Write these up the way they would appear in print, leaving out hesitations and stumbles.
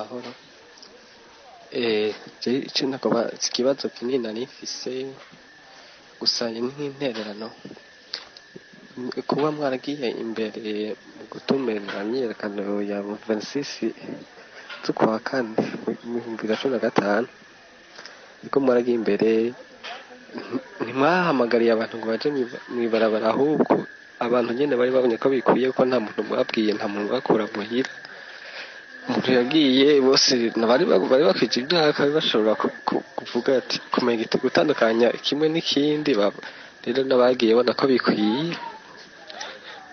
amahoro. Icyo nakuba ikibazo kinini nari mfise gusa nk'intererano kuba mwaragiye imbere mu gutumira imyiyerekano ya 26 z'ukwa kane mu 2015 niko mwaragiye imbere ntimwahamagariye abantu ngo baje mwibarabara ahubwo abantu nyene bari babonye ko bikwiye ko nta muntu mwabwiye nta muntu bakura muhira umuntu yagiye bose bari bakwije imyaka bashobora kuvuga ati kumenya gutandukanya kimwe n'ikindi rero nabagiye bona ko bikwiye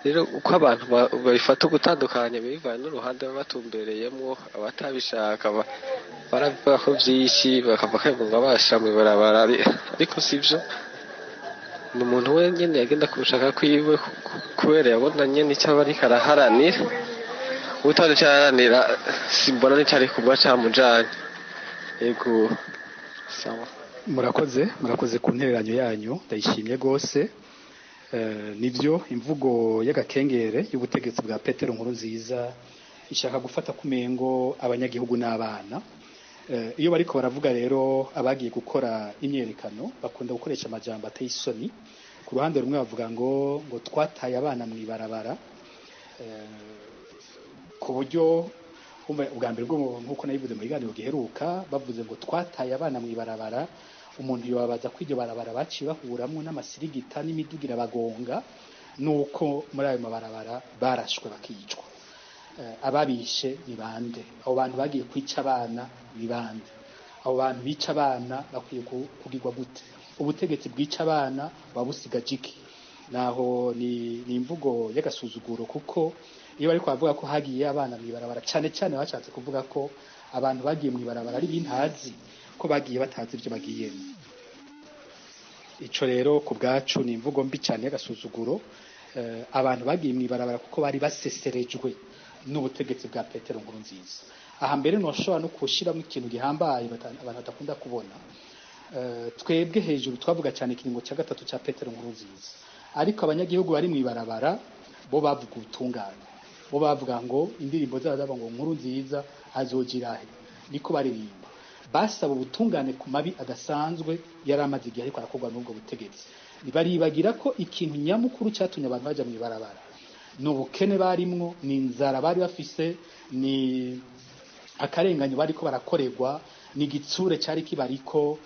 rero uko abantu babifata gutandukanya bivanye n'uruhande batumbereyemo abatabishaka baravuga ko byinshi bakavuga ko ngo bashamwe barabara ariko sivyo ni umuntu wenyine yagenda kubushaka kwiwe kubera yabona nyene icyo bari karaharanira utari cyaranira simbona n'icari kubwa camujanye yego sawa murakoze ku ntereranyo yanyu ndayishimye gose. Nibyo imvugo y'agakengere y'ubutegetsi bwa Petero Nkurunziza ishaka gufata kumengo abanyagihugu n'abana. Iyo bariko baravuga rero abagiye gukora imyerekano bakunda gukoresha amajambo ateye isoni. Ku ruhande rumwe bavuga ngo twataye abana mu ibarabara ku buryo ubwa mbere bwo nkuko nabivuze mu biganiro giheruka bavuze ngo twataye abana mu ibarabara. Umuntu yobabaza ko iryo barabara baciye bahuramwo n'amasirigita n'imidugira bagonga nuko muri ayo mabarabara barashwe bakicwa. Ababishe ni bande? Abo bantu bagiye kwica abana ni bande? Abo bantu bica abana bakwiye kugirwa gute? Ubutegetsi bwica abana babusiga jiki. Naho ni imvugo y'agasuzuguro kuko iyo bari kwavuga ko hagiye abana mu ibarabara cyane bashatse kuvuga ko abantu bagiye mu ibarabara ari bintazi ko bagiye batazi ibyo bagiyemo. Ico rero ku bwacu ni imvugo mbi cyane y'agasuzuguro. Abantu bagiye mu ibarabara kuko bari baseserejwe n'ubutegetsi bwa Petero Nkurunziza. Aha mbere noshobora no kushiramo ikintu gihambaye abantu batakunda kubona. Twebwe hejuru twavuga cyane ikiringo cya gatatu cya Petero Nkurunziza, ariko abanyagihugu bari mu ibarabara bo bavuga ubutungane, bo bavuga ngo indirimbo z'abazaba ngo Nkurunziza azogirahe, niko baririmba. Basaba ubutungane ku mabi adasanzwe yari amaze igihe ariko arakorwa n'ubwo butegetsi. Baribagira ko ikintu nyamukuru cyatumye abantu baja mu ibarabara n'ubukene barimwo, ni inzara bari bafise, ni akarenganyo bariko barakorerwa, ni igitsure cyari kibariko,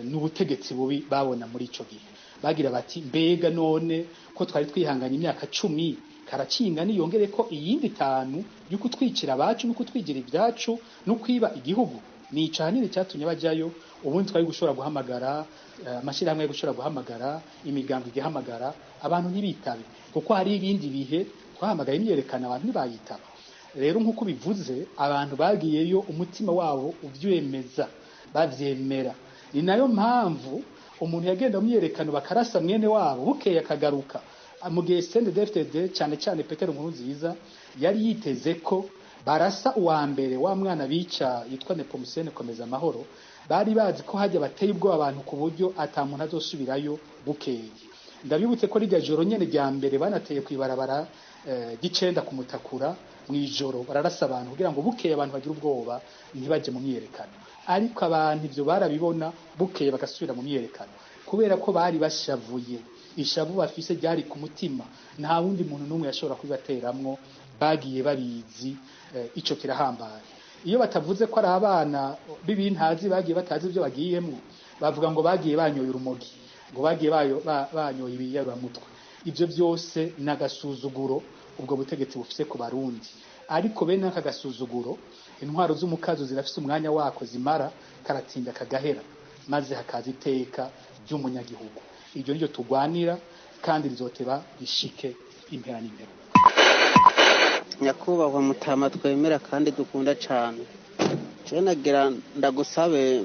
n'ubutegetsi bubi babona muri ico gihe. Bagira bati mbega none ko twari twihanganye imyaka 10 karacinga niyongere ko iyindi 5 yuko twicira abacu no kutwigira ibyacu no kwiba igihugu. Ni icanire cyatumye bajyayo. Ubundi twari gushobora guhamagara amashirahamwe yo gushobora guhamagara imigambi gihamagara abantu ntibitabe kuko hari ibindi bihe twahamagara imyerekana abantu ntibayitaba. Rero nkuko bivuze abantu bagiyeyo umutima wabo uvyemeza bavyemera. Ni nayo mpamvu umuntu yagenda myerekano bakarasa mwene wabo bukeye akagaruka. Mu gihe CNDD-FDD cyane Petero Nkurunziza yari yiteze ko barasa uwa mbere wa mwana bica yitwa Nepomuscene Komeza Amahoro, bari bazi ko hajya bateye ubwo abantu ku buryo atamuntu azosubirayo bukeye. Ndabibutse ko rijya joro nyene rya mbere banateye kwibarabara gicenda kumutakura mwijoro bararasa abantu kugira ngo bukeye abantu bagira ubwoba ntibaje mu myerekano. Ariko abantu ivyo barabibona bukeye bagasubira mu myerekano kubera ko bari bashavuye. Ishavu bafise ryari ku mutima, nta wundi muntu numwe yashobora kubibateramwo, bagiye babizi. Ico kirahambaye. Iyo batavuze ko ari abana b'ibintazi bagiye batazi ibyo bagiyemo, bavuga ngo bagiye banyoye urumogi, ngo bagiye banyoye ibiyaruramutwe. Ibyo byose nagasuzuguro ubwo butegetsi bufise ku Barundi. Ariko bene aka gasuzuguro intwaro z'umukazo zirafise umwanya wako zimara, karatinda kagahera, maze hakaza iteka ry'umunyagihugu. Iryo niryo tugwanira kandi rizoteba rishike impera n'impera. Nyakubahwa Mutama twemera kandi dukunda cyane, je nagira ndagusabe,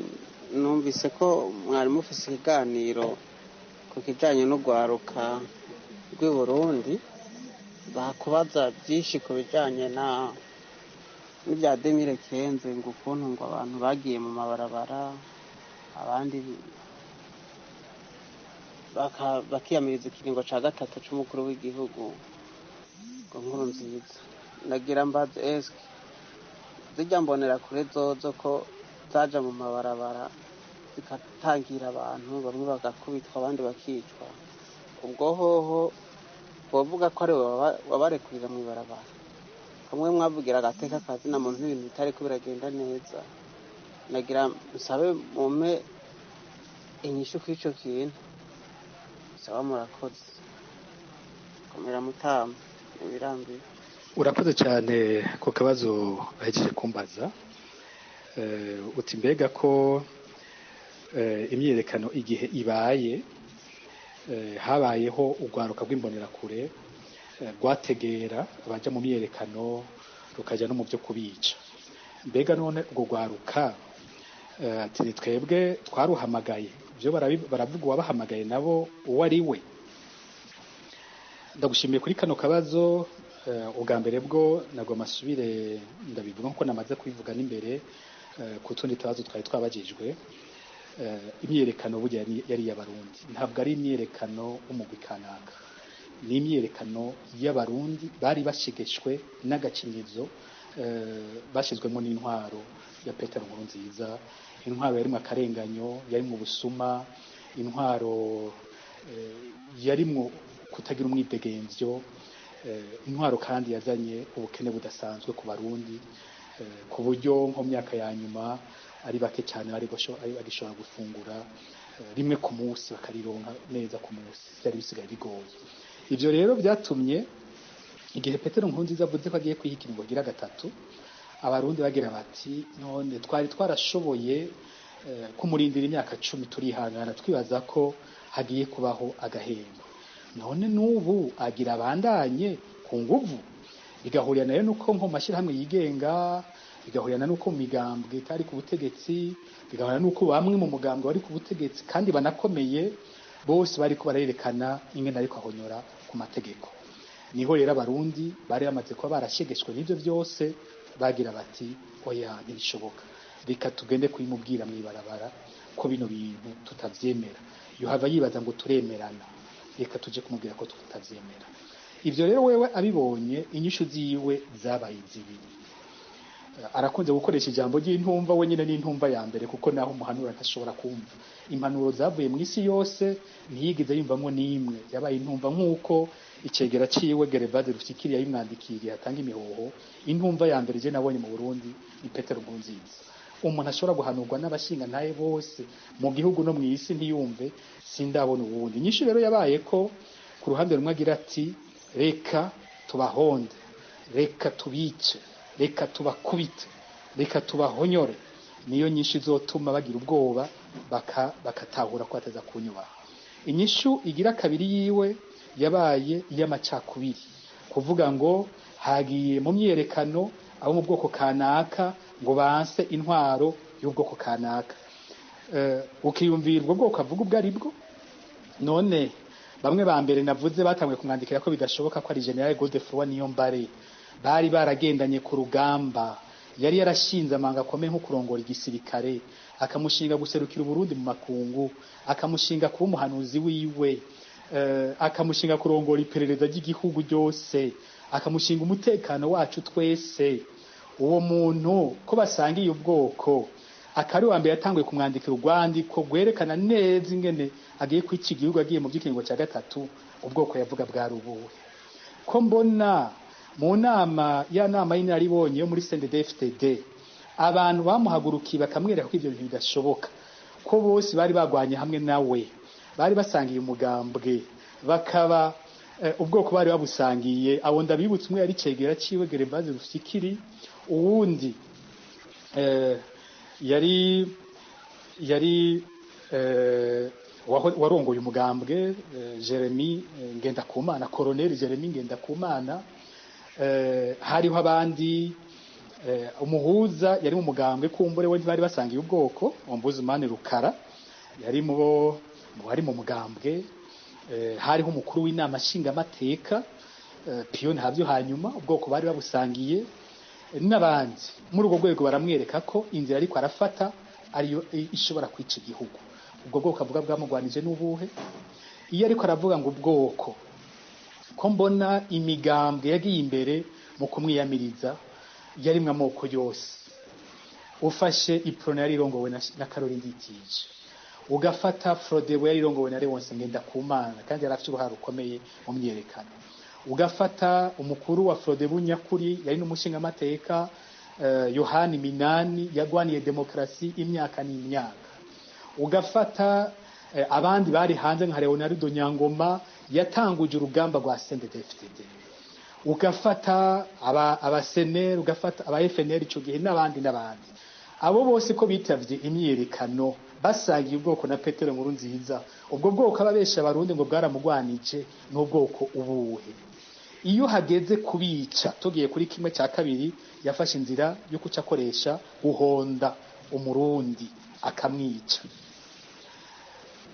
numvise ko mwari mufise ikiganiro ku kijanye no gwaruka rw'i Burundi, bakubaza byinshi ku bijanye n'ibya 2015 ngo ukuntu ngo abantu bagiye mu mabarabara abandi bakiyamiriza ikiringo ca gatatu c'umukuru w'igihugu ngo Nkurunziza. Nagira mbaze eske zijya mbonera kure zozo ko zaja mu mabarabara zikatangira abantu bamwe bagakubitwa abandi bakicwa, ubwo hoho bovuga ko ari wabarekurira mu ibarabara, kamwe mwavugira agateka kazina muntu n'ibintu bitari ko biragenda neza. Nagira musabe mumpe inyishu kw'ico kintu, saba murakoze, komera mutama ibirambiwe. Urakoze cyane ku kabazo bahejeje kumbaza. Uti mbega ko imyiyerekano igihe ibaye habayeho urwaruka rw'imbonerakure rwategera abaja mu myiyerekano rukaja no mu byo kubica, mbega none urwo rwaruka ati twebwe twaruhamagaye, byo baravuga uwabahamagaye nabo uwo ari we. Ndagushimiye kuri kano kabazo. Ubwa mbere bwo nagomba asubire ndabivuga nkuko namaze kubivuga n'imbere ku tundi tubazo twari twabajijwe. Imyiyerekano burya yari y'abarundi, ntabwo ari imyiyerekano umugwi kanaka, ni imyiyerekano y'abarundi bari bashigeshwe n'agacinyizo bashizwemo n'intwaro ya Petero Nkurunziza, intwaro yarimwo akarenganyo, yarimwo ubusuma, intwaro yarimwo kutagira umwidegemvyo, intwaro kandi yazanye ubukene budasanzwe ku barundi, ku buryo nko myaka ya nyuma ari bake cyane bari bagishobora gufungura rimwe ku munsi, bakarironka neza ku munsi, byari bisigaye bigoye. Ivyo rero byatumye igihe Petero Nkurunziza avuze ko agiye kwihikira ngo gira gatatu, abarundi bagira bati none twari twarashoboye kumurindira imyaka 10 turihangana twibaza ko hagiye kubaho agahembo, none n'ubu agira abandanye ku nguvu, bigahurira nayo nuko nko mashirahamwe yigenga, bigahurira nuko mu migambwe itari ku butegetsi, bigahurira nuko bamwe mu mugambwe bari ku butegetsi kandi banakomeye, bose bari ko barerekana ingene ariko ahonyora ku mategeko. Niho rero abarundi bari bamaze kuba barashegeshwe n'ivyo byose, bagira bati oya ntibishoboka, reka tugende kuyimubwira mw'ibarabara ko bino bintu tutavyemera. Yohava yibaza ngo turemerana, reka tuje kumubwira ko tutavyemera. Ivyo rero wewe abibonye inyishu ziwe zabaye zibiri. Arakunze gukoresha ijambo ry'intumva, wenyine n'intumva ya mbere, kuko naho umuhanura ntashobora kumva. Impanuro zavuye mu isi yose ntiyigeze yumvamwo n'imwe, yabaye intumva nk'uko icegera ciwe Gervase Rufyikiri yayimwandikiriye atanga imihoho. Intumva ya mbere je nabonye mu Burundi ni Petero Nkurunziza. Umuntu ashobora guhanurwa n'abashinga ntaye bose mu gihugu no mu isi ntiyumve, sindabona ubundi. Inyishu rero yabaye ko ku ruhande rumwe agira ati reka tubahonde, reka tubice, reka tubakubite, reka tubahonyore, niyo nyinshi izotuma bagira ubwoba bakatahura ko ateza kunyubaha. Inyishu igira kabiri yiwe yabaye iy'amacakubiri, kuvuga ngo hagiye mu myiyerekano abo mu bwoko kanaka ngo banse intwaro y'ubwoko kanaka. Ukiyumvira ubwo bwoko avuga ubwo ari bwo. None bamwe ba mbere navuze batangiye kumwandikira ko bidashoboka ko ari General Godefroid Niyombare, bari baragendanye ku rugamba, yari yarashinze amanga akomeye nko kurongora igisirikare, akamushinga guserukira Burundi mu makungu, akamushinga kuba umuhanuzi wiwe, akamushinga kurongora iperereza ry'igihugu ryose, akamushinga umutekano wacu twese. Uwo muntu ko basangiye ubwoko, akari wa mbere yatanguye kumwandikira urwandiko rwerekana neza ingene agiye kwica igihugu, agiye mu by'ikingo cya gatatu, ubwoko yavuga bwari ubuhe. Ko mbona mu nama y'inararibonye yo muri CNDD-FDD abantu bamuhagurukiye bakamwereka ko ibyo bintu bidashoboka, ko bose bari bagwanye hamwe nawe, bari basangiye umugambwe, bakaba ubwoko bari babusangiye. Abo ndabibutse, umwe yari cegera ciwe Gervase Rufyikiri, uwundi yari warongoye umugambwe Jeremy Ngendakumana, Colonel Jeremy Ngendakumana. Hariho abandi, umuhuza yari mu mugambwe kumbure we bari basangiye ubwoko, Ombudsman Rukara yari bari mu mugambwe. Hariho umukuru w'inama nshingamateka Piyo Ntabyo, hanyuma ubwoko bari babusangiye n'abandi. Muri ubwo rwego baramwereka ko inzira ariko arafata ariyo ishobora kwica igihugu. Ubwo bwoko avuga bwamugwanije n'ubuhe? Iyo ariko aravuga ngo ubwoko, ko mbona imigambwe yagiye imbere mu kumwiyamiriza yarimwe amoko yose, ufashe iprona yari irongowe na Karoli Nditije, ugafata Frodebu yari irongowe na Leonce Ngendakumana kandi yari afite uruhare rukomeye mu myerekano, ugafata umukuru wa Frodebu nyakuri yari n'umushinga amateka Yohani Minani yagwaniye demokrasi imyaka n'imyaka, ugafata abandi bari hanze nka Leonardo Nyangoma yatanguje urugamba rwa CNDD-FDD, ugafata abaseneri, ugafata aba FNL ico gihe n'abandi abo bose ko bitavye imyerekano basangiye ubwoko na Petero Nkurunziza. Ubwo bwoko ababesha abarundi ngo bwaramugwanije n'ubwoko ubuhe. Iyo hageze kubica tugiye kuri kimwe cya kabiri yafashe inzira yo kucakoresha guhonda umurundi akamwica.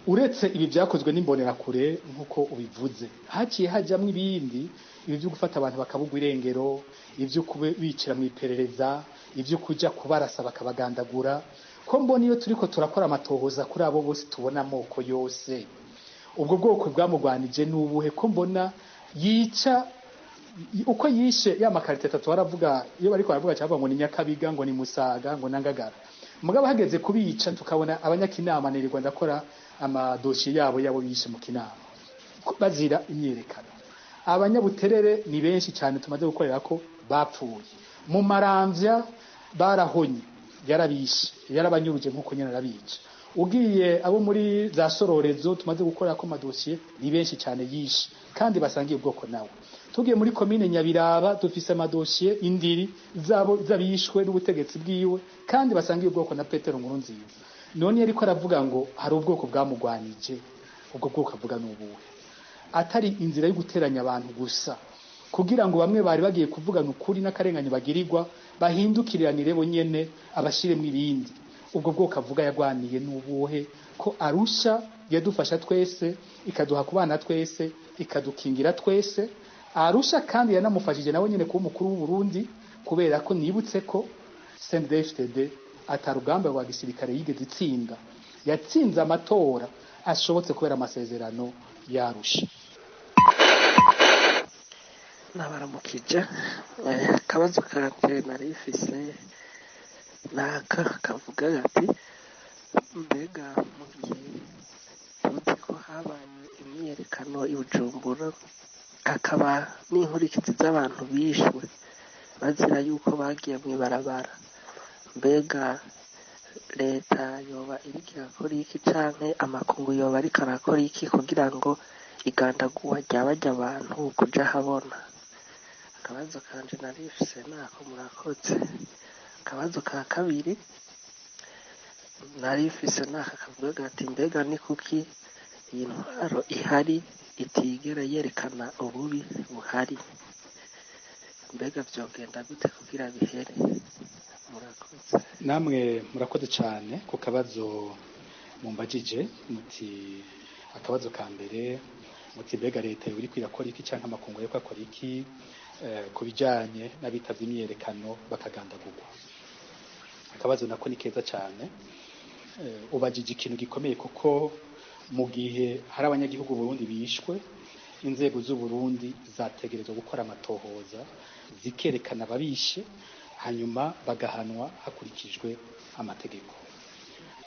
Uretse ibi byakozwe n'imbonerakure nkuko ubivuze, haciye hajamwe ibindi, ibi byo gufata abantu bakabugwa irengero, ibyo kubicira mu iperereza, ibyo kuja kubarasa bakabagandagura. Ko mbona iyo turiko turakora amatohoza kuri abo bose tubona amoko yose, ubwo bwoko bwamugwanije n'ubuhe? Ko mbona yica uko yishe ya makarite 3 baravuga, iyo bariko baravuga cyangwa ngo ni Nyakabiga, ngo ni Musaga, ngo Nangagara. Mugabo hageze kubica tukabona abanyakinama nirirwa ndakora amadosiye yabo bishe mu kinama bazira imyerekano. Abanyabuterere ni benshi cyane tumaze gukorera ko bapfuye. Mu Maramvya barahonye, yarabishe, yarabanyuruje nkuko nyene arabica. Ugiye abo muri za Sororezo tumaze gukora ko amadosiye ni benshi cyane yishe kandi basangiye ubwoko nawe. Tugiye muri commune Nyabiraba dufise amadosiye indiri zabo zabishwe n'ubutegetsi bwiwe kandi basangiye ubwoko na Petero Nkurunziza. None yariko aravuga ngo hari ubwoko bwamugwanije, ubwo bwoko avuga n'ubuhe? Atari inzira yo guteranya abantu gusa kugira ngo bamwe bari bagiye kuvugana ukuri n'akarenganye bagirirwa bahindukiriranire bonyene abashiremo ibindi. Ubwo bwoko avuga yagwaniye n'ubuhe? Ko Arusha yadufasha twese, ikaduha kubana twese, ikadukingira twese. Arusha kandi yanamufashije nawe nyene kuba umukuru w'u Burundi, kubera ko nibutse ko CNDD-FDD atarugamba rwa gisirikare yigeze itsinda, yatsinze amatora ashobotse kubera amasezerano yarusha. Nabaramukije kabazo kate narifise naka kavuga gati mbega mu gihe tuzi ko habaye imyerekano i Bujumbura akaba n'inkurikizi z'abantu bishwe bazira yuko bagiye mu ibarabara, mbega leta yoba iriko irakora iki canke amakungu yoba ariko arakora iki kugira ngo igandagurwa ry'abarya abantu kuja habona? Akabazo kanje narifise nako murakoze. Akabazo ka kabiri narifise naka kavuga gati mbega ni kuki iyi ntwaro ihari itigera yerekana ububi buhari, mbega vyogenda gute kugira bihere? Murakoze. Namwe murakoze cyane ku kabazo mumbajije muti. Akabazo ka mbere muti mbega leta yuri kwirakora iki canke amakungu yo kwakora iki kubijanye n'abitavye imyerekano bakagandagurwa? Akabazo nako ni keza cyane. Ubajije ikintu gikomeye kuko mu gihe hari abanyagihugu Burundi bishwe, inzego z'u Burundi zategerezwa gukora amatohoza zikerekana ababishe hanyuma bagahanwa hakurikijwe amategeko.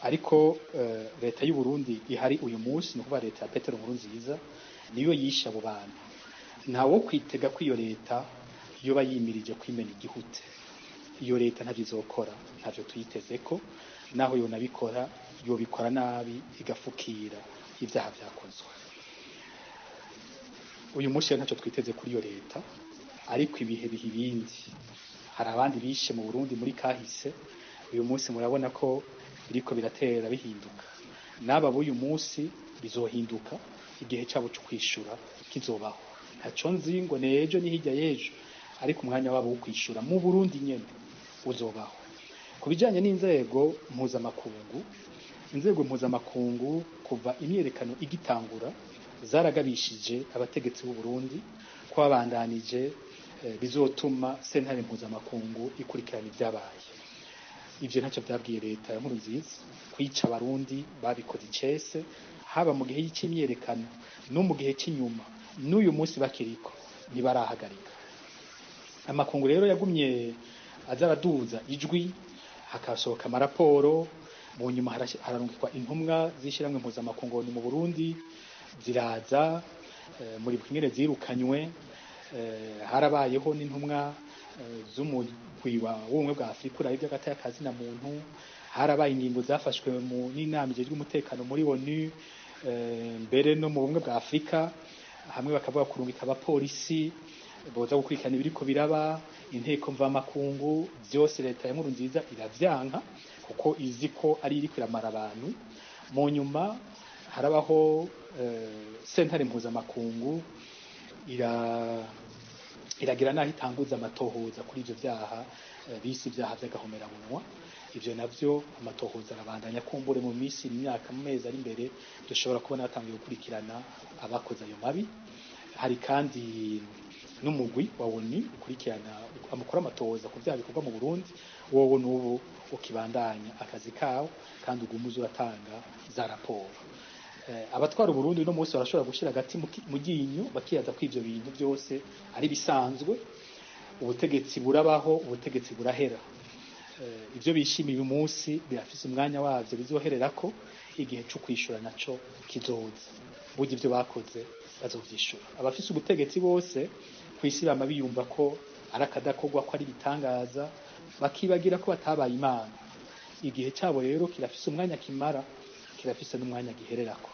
Ariko leta y'u Burundi ihari uyu munsi no kuba leta ya Petero Nkurunziza niyo yisha abo bantu. Ntawo kwitega ko iyo leta yo bayimirije kwimena igihute. Iyo leta ntavizokora, ntavyo tuyiteze ko, naho yo nabikora yo bikora nabi igafukira ivyaha vyakozwe. Uyu munsi ntacyo twiteze kuri iyo leta, ariko ibihe bihibindi. Hari abandi bishe mu Burundi muri kahise, uyu munsi murabona ko biriko biratera bihinduka. Naba b'uyu munsi bizohinduka igihe cyabo cyo kwishura kizobaho. Ntaco nzi ngo nejo ni hirya yejo, ariko umwanya wabo wo kwishura mu Burundi nyene uzobaho. Kubijanye n'inzego mpuzamakungu, inzego mpuzamakungu kuva imyerekano igitangura zaragabishije abategetsi b'u Burundi ko babandanije bizotuma sentare mpuzamakungu ikurikirana ibyabaye. Ivyo ntacyo byabwiye leta ya Nkurunziza, kwica abarundi babikoze icese haba mu gihe y'imyerekano no mu gihe cy'inyuma, n'uyu munsi bakiriko ntibarahagarika. Amakungu rero yagumye azaraduza ijwi hakasohoka amaraporo, mu nyuma hararungikwa intumwa zishiramwe mpuzamakungu mu Burundi ziraza, muri bwingere zirukanywe, harabayeho n'intumwa z'umugwi w'ubumwe bwa Afurika uraye by'agataya kazi na muntu, harabaye ingingo zafashwe mu n'inama ijejwe umutekano muri ONU, mbere no mu bumwe bwa Afurika, hamwe bakavuga kurungika abapolisi boza gukurikirana ibiriko biraba, inteko mvamakungu byose leta ya Nkurunziza iravyanka kuko izi ko ari iriko iramara abantu. Mu nyuma harabaho sentare mpuzamakungu iragira naho itanguza amatohoza kuri ivyo vyaha bisi vyaha vy'agahomeranwa. Ivyo navyo amatohoza arabandanya kumbure mu misi imyaka mu mezi ari imbere dushobora kubona hatangiye gukurikirana abakoze ayo mabi. Hari kandi n'umugwi wa ONU ukurikirana amakuru amatohoza ku vyaha bikorwa mu Burundi, wowe n'ubu ukibandanya akazi kawo kandi ugumuza uratanga za raporo. Abatwara Burundi no munsi barashobora gushira gati mu ginyo bakiyaza ko ivyo bintu byose ari bisanzwe, ubutegetsi burabaho, ubutegetsi burahera. Ivyo bishimiye uyu munsi birafise umwanya wavyo bizohererako, igihe cyo kwishura naco kizoza. Burya ivyo bakoze bazovyishura. Abafise ubutegetsi bose kwisi bama biyumva ko arakadakorwa ko ari bitangaza, bakibagira ko batabaye Imana. Igihe cyabo rero kirafise umwanya kimara, kirafise n'umwanya gihererako.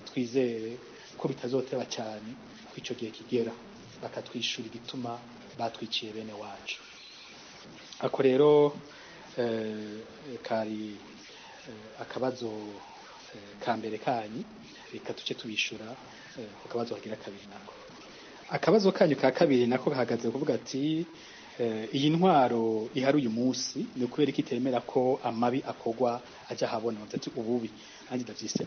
Twizere ko bitazoteba cyane ko ico gihe kigera bakatwishura igituma batwiciye bene wacu. Ako rero kari akabazo ka mbere kanyi, reka tuce tubishura akabazo kagira kabiri nako. Akabazo kanyu ka kabiri nako gahagaze kuvuga ati iyi ntwaro ihari uyu munsi ni kubera ko itemera ko amabi akogwa aja habona, ati ububi nanjye ndavyise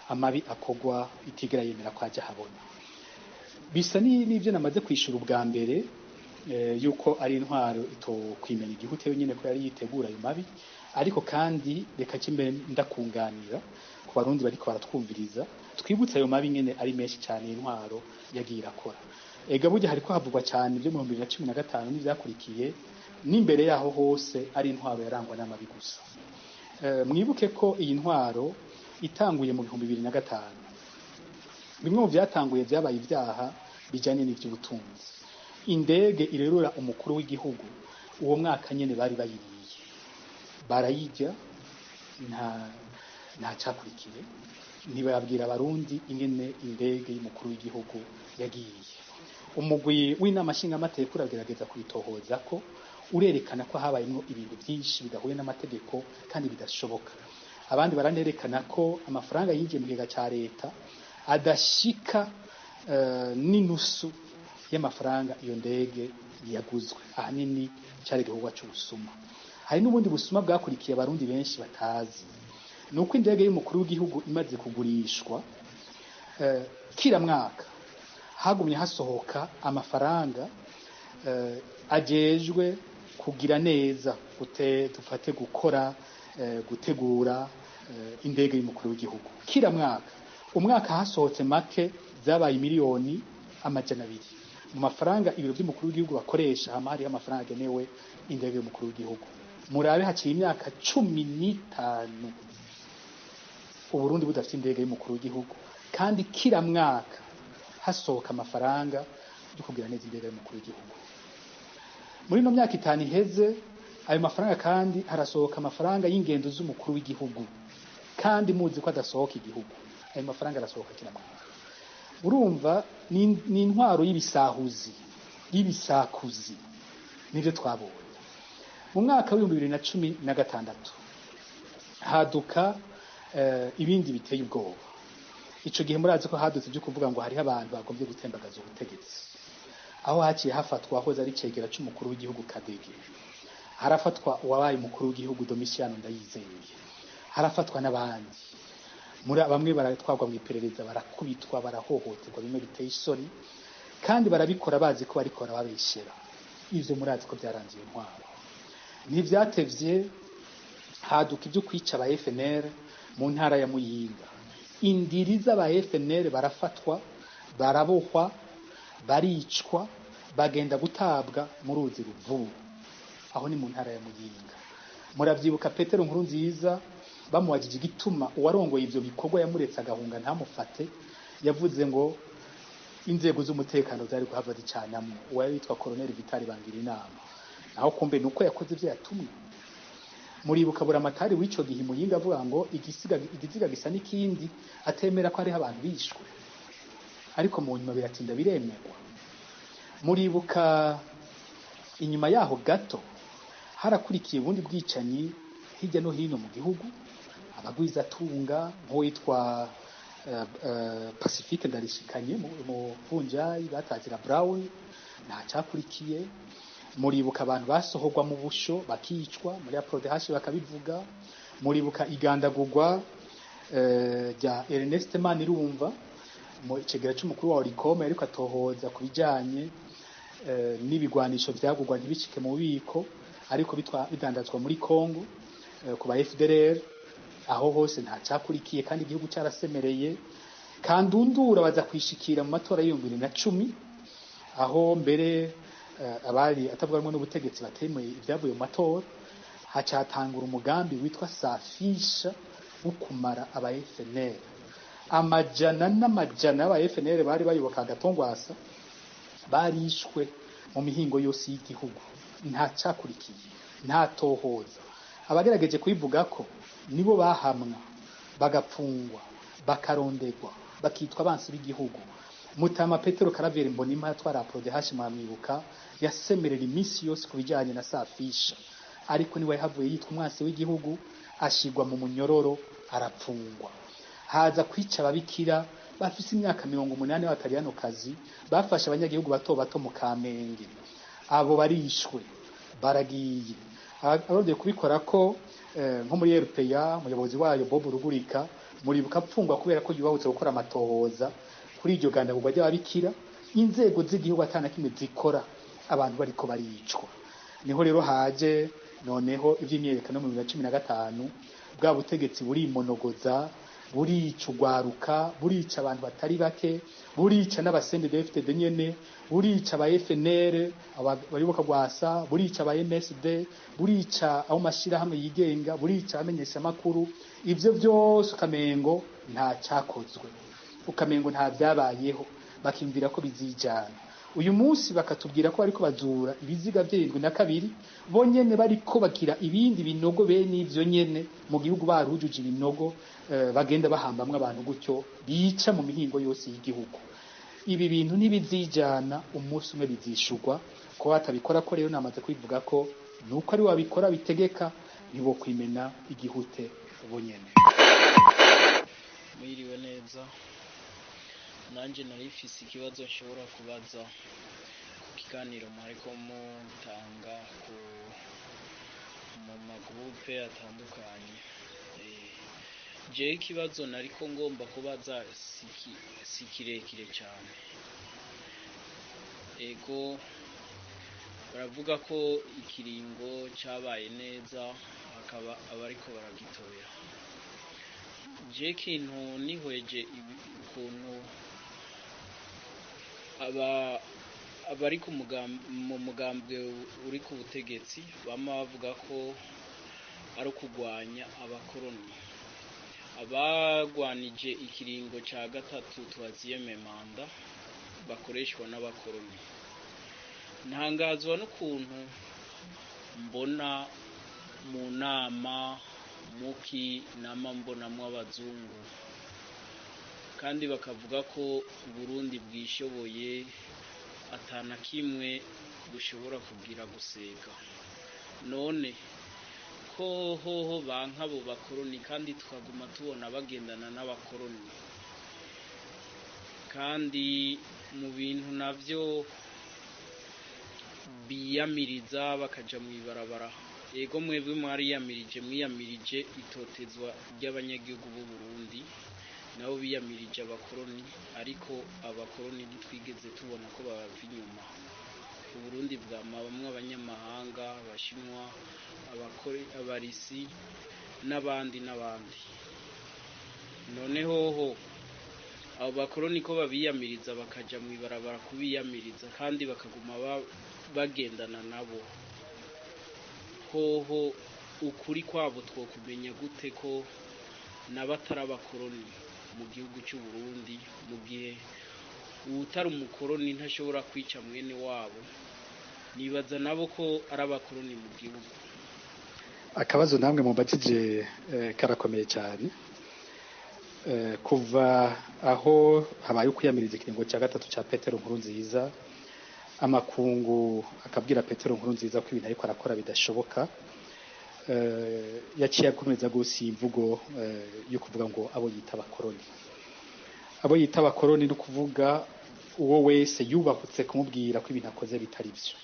amabi akogwa itigera yemera ko aja habona. Bisa n'ivyo namaze kwishura ubwa mbere, yuko ari intwaro itokwimena igihute nyine ko yari yitegura ayo mabi, ariko kandi reka kimbe ndakunganira ku barundi bariko baratwumviriza, twibutse ayo mabi nyene ari menshi cyane intwaro yagiye irakora. Ega burya hariko havugwa cyane ibyo mu 2015 n'ivyakurikiye, n'imbere yaho hose ari intwaro yarangwa n'amabi gusa. Mwibuke ko iyi ntwaro itanguye mu 2005, bimwe mu byatanguye byabaye ibyaha bijanye n'ivy'ubutunzi. Indege irerura umukuru w'igihugu uwo mwaka nyene bari bayiriye, barayijya, nta cyakurikiye, ntibabwira abarundi ingene indege y'umukuru w'igihugu yagiye. Umugwi w'inama nshingamateka uragerageza kubitohoza ko urerekana ko habayemo ibintu byinshi bidahuye n'amategeko kandi bidashoboka. Abandi baranerekana ko amafaranga yinjiye mu kigega ca leta adashika n'inusu y'amafaranga iyo ndege yaguzwe. Ahanini cyari igihugu cy'ubusuma. Hari n'ubundi busuma bwakurikiye abarundi benshi batazi, nuko indege y'umukuru w'igihugu imaze kugurishwa, kira mwaka hagumye hasohoka amafaranga ajejwe kugira neza dufate gukora gutegura indege y'umukuru w'igihugu. Kira mwaka umwaka hasohotse make zabaye miliyoni 200 mu mafaranga ibiro by'umukuru w'igihugu bakoresha. Hama hari amafaranga agenewe indege y'umukuru w'igihugu. Murabe haciye imyaka 15 Uburundi budafite indege y'umukuru w'igihugu, kandi kira mwaka hasohoka amafaranga yo kugira neza indege y'umukuru w'igihugu. Muri no myaka 5 iheze, ayo mafaranga kandi harasohoka amafaranga y'ingendo z'umukuru w'igihugu, kandi muzi ko adasohoka igihugu. Ayo mafaranga arasohoka kira mwaka. Urumva ni intwaro y'ibisakuzi nivyo twabonye. Mu mwaka wa 2016 haduka ibindi biteye ubwoba. Ico gihe murazi ko hadutse byo kuvuga ngo hari abantu bagombye gutembagaza ubutegetsi, aho haciye hafatwa hoza ari cegera c'umukuru w'igihugu Kadege, harafatwa uwabaye umukuru w'igihugu Domitiano Ndayizeye, harafatwa n'abandi. Muri bamwe baratwagwa mu iperereza, barakubitwa, barahohoterwa bimwe biteye isoni, kandi barabikora bazi ko bariko barababeshera. Ivyo murazi ko byarangiye intwaro. Ntivyatevye haduka ibyo kwica aba FNL mu ntara ya Muyinga. Indiri z'aba FNL barafatwa, barabohwa, baricwa, bagenda gutabwa mu ruzi Ruvubu, aho ni mu ntara ya Muyinga. Muravyibuka Petero nkuru nziza bamuwajije igituma uwarongoye ivyo bikorwa yamuretse agahunga ntamufate, yavuze ngo inzego z'umutekano zari kuhava zicanamwo, uwari witwa Colonel Vitali Bangira inama, naho kumbe nuko yakoze ivyo yatumwe. Muribuka buramatari w'ico gihe Muyinga avuga ngo igiziga gisa n'ikindi, atemera ko hariho abantu bishwe, ariko mu nyuma biratinda biremerwa. Muribuka inyuma yaho gato harakurikiye ubundi bwicanyi hirya no hino mu gihugu, abagwizatunga nk'uwitwa Pacifique Ndarishikanye mu Vunjayi batazira Brown nta cyakurikiye. Muribuka abantu basohorwa mu busho bakicwa muri Aprodehashi bakabivuga. Muribuka igandagurwa rya Ernest Manirumva mu cegera cy'umukuru wa Oricom ariko atohoza kubijanye n'ibigwanisho vyagurwa ntibicike mu bubiko ariko bidandazwa muri Kongo ku ba FDLR. Aho hose nta cyakurikiye kandi igihugu cyarasemereye. Kandundura baza kwishikira mu matora y'2010 aho mbere abari atavuganwa n'ubutegetsi batemeye ibyavuye mu matora, hacatangura umugambi witwa Safisha ukumara aba FNL. Amajana n'amajana aba FNL bari bayoboka Gatongwasa barishwe mu mihingo yose y'igihugu, nta cyakurikiye, nta tohoza. Abagerageje kubivuga ko nibo bahamwa bagapfungwa bakarondegwa bakitwa abansi b'igihugu. Mutama Petero Karaveri Mbonimpa yatwara Aprodehashi mwamwibuka, yasemerera iminsi yose kubijanye na Safisha, ariko niwe yahavuye yitwa umwansi w'igihugu, ashigwa mu munyororo arapfungwa. Haza kwica ababikira bafise imyaka 80 b'Abataliyano kazi bafashe abanyagihugu bato bato mu Kamenge, abo barishwe baragiye. Abagiye kubikora ko nko muri RPA umuyobozi wayo Bob Rugurika muribuka apfungwa kubera ko yubahutse gukora amatohoza kuri iryo gandagurwa ry'ababikira, inzego z'igihugu atana kimwe zikora, abantu bariko baricwa. Niho rero haje noneho ivy'imyerekano mu 2015 bwa butegetsi buri monogoza, burica ugwaruka, burica abantu batari bake, burica n'abasende DFTD nyene, burica aba FNL abaribuka gwasa, burica aba MSD, burica aho mashira hamwe yigenga, burica amenyesha makuru. Ivyo byose ukamengo nta cyakozwe, ukamengo nta byabayeho, bakimvira ko bizijana. Uyu munsi bakatubwira ko bariko bazura ibiziga vy'72 bonyene bariko bakira ibindi binogo bene ivyo nyene mu gihugu barujuje ibinogo, bagenda bahambamwe abantu gutyo bica mu mihingo yose y'igihugu. Ibi bintu ntibizijana, umunsi umwe bizishurwa. Ko batabikora ko rero namaze kwivuga ko nuko ari wabikora bitegeka nibo kwimena igihute bonyene. Mwiriwe neza, nanje narifise ikibazo nshobora kubaza ku kiganiro mwariko mutanga mu magrupe atandukanye. Je ikibazo nariko ngomba kubaza si kirekire cyane. Ego baravuga ko ikiringo cyabaye neza, akaba abariko baragitobera. Je kintu nihweje ukuntu abari mu mugambwe uri ku butegetsi bama bavuga ko ari ukugwanya abakoroni, abagwanije ikiringo ca gatatu twaziyeme manda bakoreshwa n'abakoroni. Ntangazwa n'ukuntu mbona mu nama mbonamwo abazungu kandi bakavuga ko Burundi bwishoboye atana kimwe bushobora kugira gusega. None ko hoho bankabo bakoroni kandi tukaguma tubona bagendana n'abakoroni, kandi mu bintu navyo biyamiriza bakaja mu ibarabara. Ego mwebwe mwiyamirije itotezwa ry'abanyagihugu b'u Burundi, nabo biyamirije abakoroni, ariko abakoroni ntitwigeze tubona ko babava inyuma. U Burundi bwamabamwe abanyamahanga, abashinwa, abarisi n'abandi. Noneho abo bakoroni ko babiyamiriza bakaja mu ibarabara kubiyamiriza kandi bakaguma bagendana nabo, hoho ukuri kwabo twokumenya gute ko n'abatari abakoroni mu gihugu cy'u Burundi mu gihe utari umukoroni ntashobora kwica mwene wabo nibaza nabo ko ari abakoroni mu gihugu. Akabazo namwe mubajije karakomeye cyane. Kuva aho habaye ukuyamiriza ikiringo cya gatatu cya Petero Nkurunziza, amakungu akabwira Petero Nkurunziza ko ibintu ariko arakora bidashoboka, yaciye akomeza gusa imvugo yo kuvuga ngo abo yita abakoroni. Abo yita abakoroni no kuvuga uwo wese yubahutse kumubwira ko ibintu akoze bitari byo.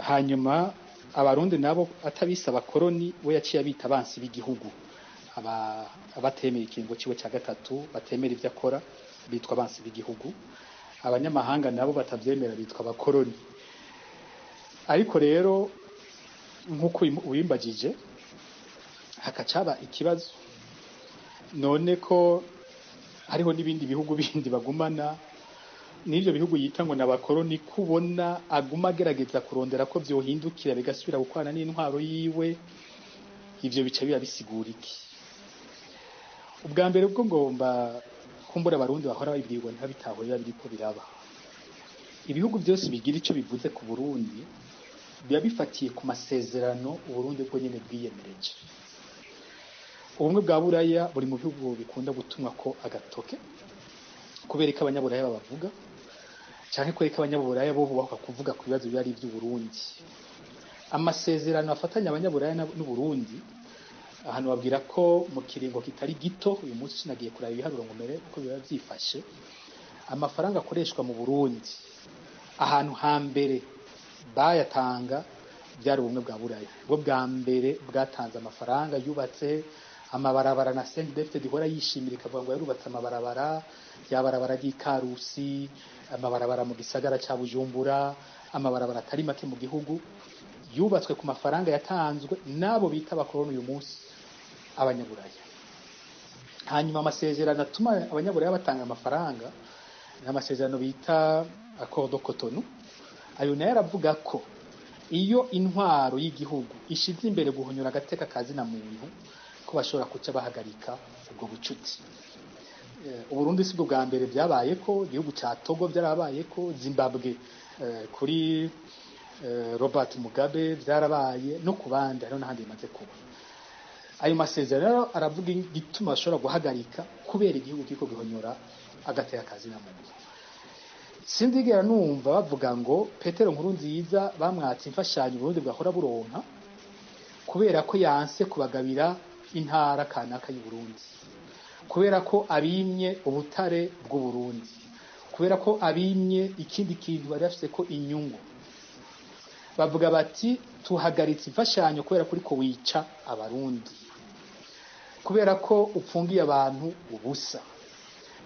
Hanyuma abarundi nabo atabisa abakoroni we yaciye abita abansi b'igihugu. Abatemera ikiringo ciwe cya gatatu, batemera ivyo akora, bitwa abansi b'igihugu. Abanyamahanga nabo batavyemera bitwa abakoroni. Ariko rero nkuko uyimbagije hakacaba ikibazo, none ko hariho n'ibindi bihugu bindi bagumana n'ivyo bihugu yita ngo n'abakoroni, kubona aguma agerageza kurondera ko vyohindukira bigasubira gukwana n'intwaro yiwe, ivyo bica biba bisigura iki? Ubwa mbere bwo ngomba kumbura abarundi bahora babibwirwa ntabitahurira biriko biraba. Ibihugu byose bigira ico bivuze ku Burundi biba bifatiye ku masezerano Uburundi bwo nyene bwiyemereje. Ubumwe bwa Buraya buri mu bihugu bikunda gutumwa ko agatoke kubera ko abanyaburaya babavuga, canke kubera ko abanyaburaya bo bubaka kuvuga ku bibazo biri by'u Burundi. Amasezerano afatanya abanyaburaya n'u Burundi, ahantu babwira ko mu kiringo kitari gito, uyu munsi sinagiye kuraba ibiharuro ngo mere uko biba byifashe, amafaranga akoreshwa mu Burundi ahantu hambere bayatanga byari ubumwe bwa Buraya. Bwo bwa mbere bwatanze amafaranga, yubatse amabarabara na CNDF dihora yishimira ikavuga ngo yarubatse amabarabara, yabarabara y'Ikarusi, amabarabara mu gisagara ca Bujumbura, amabarabara atari make mu gihugu, yubatswe ku mafaranga yatanzwe nabo bita abakoroni uyu munsi abanyaburaya. Hanyuma amasezerano atuma abanyaburaya batanga amafaranga n'amasezerano bita Accord de Cotonou. Ayo nayo aravuga ko iyo intwaro y'igihugu ishize imbere guhonyora agateka kazi na muntu ko bashobora kuca bahagarika ubwo bucuti. Uburundi si bwo bwa mbere byabaye ko, igihugu cya Togo byarabaye ko, Zimbabwe kuri Robert Mugabe byarabaye, no ku bandi hariho n'ahandi bimaze kuba. Ayo masezerano aravuga igituma bashobora guhagarika kubera igihugu kiko gihonyora agateka kazi na muntu. Sindigera numva bavuga ngo Petero Nkurunziza bamwatse imfashanyo Burundi bwahora buronka kubera ko yanse kubagabira intara kanaka y'u Burundi, kubera ko abimye ubutare bw'u Burundi, kubera ko abimye ikindi kintu bari bafise ko inyungu. Bavuga bati tuhagaritse imfashanyo kubera kuri ko wica abarundi, kubera ko upfungiye abantu ubusa,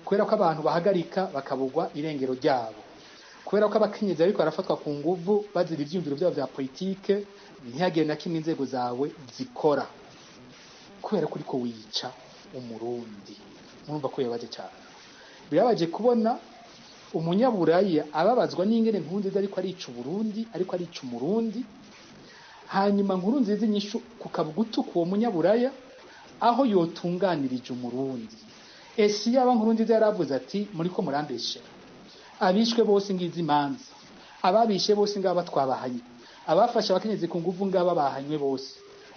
kubera ko abantu bahagarika bakabugwa irengero ryabo, kubera ko abakenyezi ariko barafatwa ku nguvu bazira ivyumviro byabo vya politike, ntihagire na kimwe inzego zawe zikora, kubera ko uriko wica umurundi. Murumva ko yabaje cyane. Birabaje kubona umunyaburaya ababazwa n'ingene Nkurunziza ariko arica Burundi, ariko arica umurundi, hanyuma Nkurunziza inyishu kukabugutuka uwo munyaburaya aho yotunganirije umurundi. Ese yaba Nkurunziza yaravuze ati muriko murambeshera, abishwe bose ngize imanza, ababishe bose ngaba twabahanye, abafashe abakenyezi ku nguvu ngaba bahanywe bose,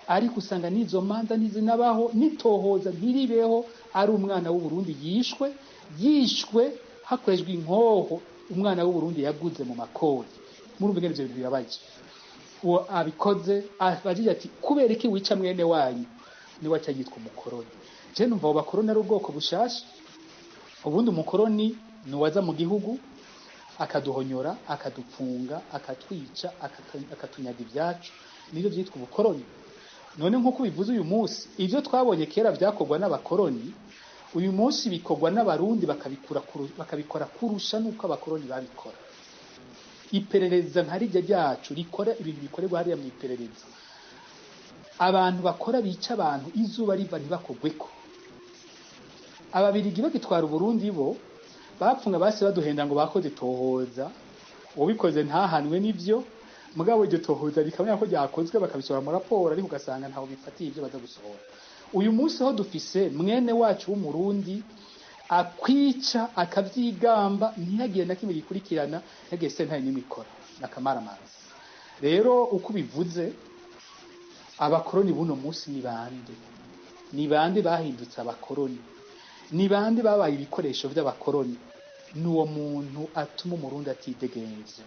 ariko usanga nizo manza nizinabaho, nitohoza ntiribeho, ari umwana w'u Burundi yishwe hakoreshwa inkoho umwana w'u Burundi yaguze mu makori. Murumva ingene ivyo birabaje. Uwo abikoze abajije ati kubera iki wica mwene wanyu, ni waca yitwa umukoroni. Je numva abo bakoroni ari ubwoko bushasha. Ubundi umukoroni ni waza mu gihugu akaduhonyora, akadupfunga, akatwica, akatunyaga ibyacu, nivyo byitwa ubukoroni. None nkuko bivuze uyu munsi ivyo twabonye kera byakorwa n'abakoroni, uyu munsi bikorwa n'abarundi bakabikora kurusha nuko abakoroni babikora. Iperereza nkarijya ryacu rikora ibintu bikorerwa hariya mu iperereza, abantu bakora bica abantu izuba riva ntibakogweko. Ababirigi bagitwara Uburundi bo bapfunga base baduhenda ngo bakoze tohoza, ubikoze ntahanwe n'ivyo, mugabo iryo tohoza rikamenya ko ryakozwe bakabisohora mu raporo ariko ugasanga ntaho bifatiye ibyo baza gusohora. Uyu munsi ho dufise mwene wacu w'umurundi akwica akavyigamba ntiyagiye na kimwe gikurikirana, yagiye sentare n'imikora n'akamaramazi. Rero uko bivuze abakoroni buno munsi ni bande bahindutse abakoroni, ni bande babaye ibikoresho by'abakoroni. Nuwo muntu atuma umurundi atidegenza,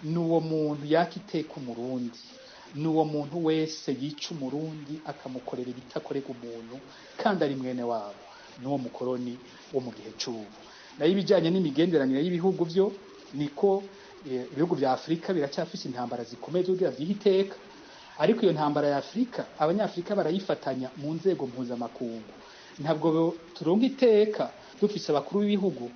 nuwo muntu yakiteka umurundi, nuwo muntu wese yica umurundi akamukorera ibitakoreka umuntu kandi ari mwene wabo, nuwo mukoroni wo mu gihe cy'ubu. Nayo ibijyanye n'imigenderanire y'ibihugu byo niko ibihugu bya Afrika biracyafise intambara zikomeye zo byihiteka, ariko iyo ntambara ya Afrika abanyafrika barayifatanya mu nzego mpuzamakungu. Ntabwo turonka iteka dufise abakuru b'ibihugu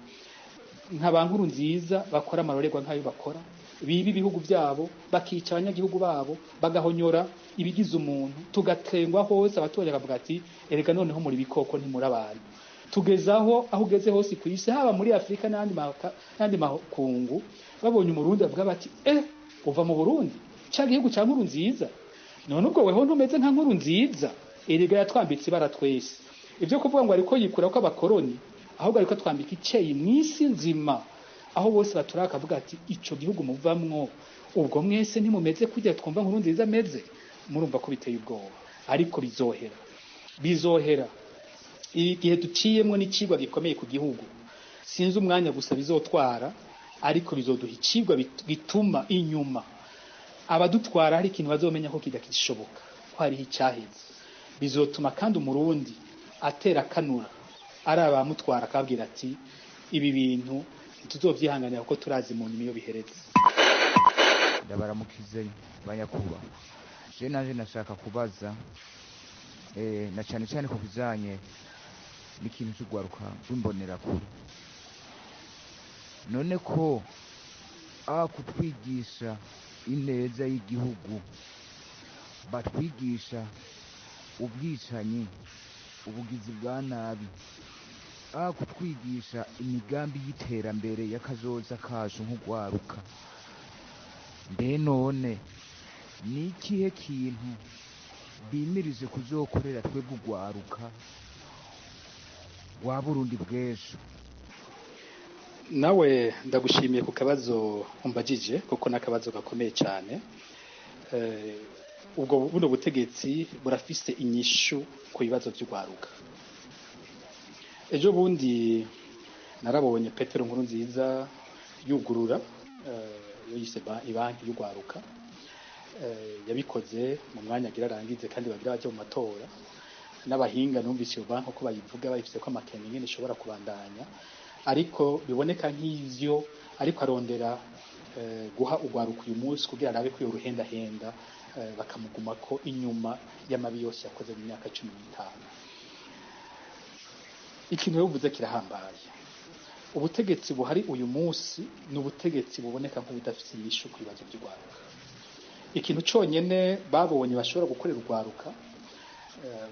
nk'abankuru nziza bakora amarorerwa nk'ayo bakora, bibi ibihugu byabo bakica abanyagihugu babo bagahonyora ibigize umuntu, tugatengwa hose abaturage bakavuga ati erega noneho muri bikoko ntimuri abantu. Tugezaho aho ugeze hose ku isi haba muri Afrika n'andi makungu babonye umurundi bavuga bati uva mu Burundi cya gihugu cya nkuru nziza, none ubwo weho ntumeze nka nkuru nziza, erega yatwambitse ibara twese. Ibyo kuvuga ngo ariko yikura ko abakoroni ahubwo ariko twambika icyeyi mw'isi nzima, aho bose baturaka kavuga ati ico gihugu muvamwo ubwo mwese ntimumeze kujya twumva nkuru nziza ameze. Murumva ko biteye ubwoba, ariko bizohera igihe duciyemwo n'icigwa gikomeye ku gihugu. Sinzi umwanya gusa bizotwara, ariko bizoduha icigwa bituma inyuma abadutwara hari ikintu bazomenya ko kidakishoboka, ko hariho icyaheze. Bizotuma kandi umurundi atera kanura ari abamutwara akabwira ati ibi bintu tuzovyihanganira kuko turazi mu nyuma iyo bihereze. Ndabaramukize banyakuba, je naje nashaka kubaza na cyane cyane ku bijanye n'ikintu cy'ugwaruka rw'imbonera kure. None ko kutwigisha ineza y'igihugu batwigisha ubwicanyi, ubugizi bwa nabi, kutwigisha imigambi y'iterambere y'akazoza kacu nk'ugwaruka. Mbe none ni ikihe kintu bimirije kuzokorera twebwe ugwaruka wa Burundi bw'ejo? Nawe ndagushimiye ku kabazo umbajije kuko n'akabazo gakomeye cyane. Ubwo buno butegetsi burafise inyishu ku bibazo by'ugwaruka. Ejo bundi narabonye Petero Nkuru nziza yugurura yise ibanki y'ugwaruka, yabikoze mu mwanya agira arangize kandi bagira bajya mu matora. N'abahinga numvise iyo banki uko bayivuga bayifise ko amakenga nyene ishobora kubandanya, ariko biboneka nk'ivyo ariko arondera guha ugwaruka uyu munsi kugira arabe ko yoruhendahenda bakamuguma ko inyuma y'amabi yose yakoze mu myaka 15. Ikintu yavuze kirahambaye. Ubutegetsi buhari uyu munsi ni ubutegetsi buboneka nk'ubudafite inyishu ku bibazo by'ugwaruka. Ikintu cyonyene babonye bashobora gukorera ugwaruka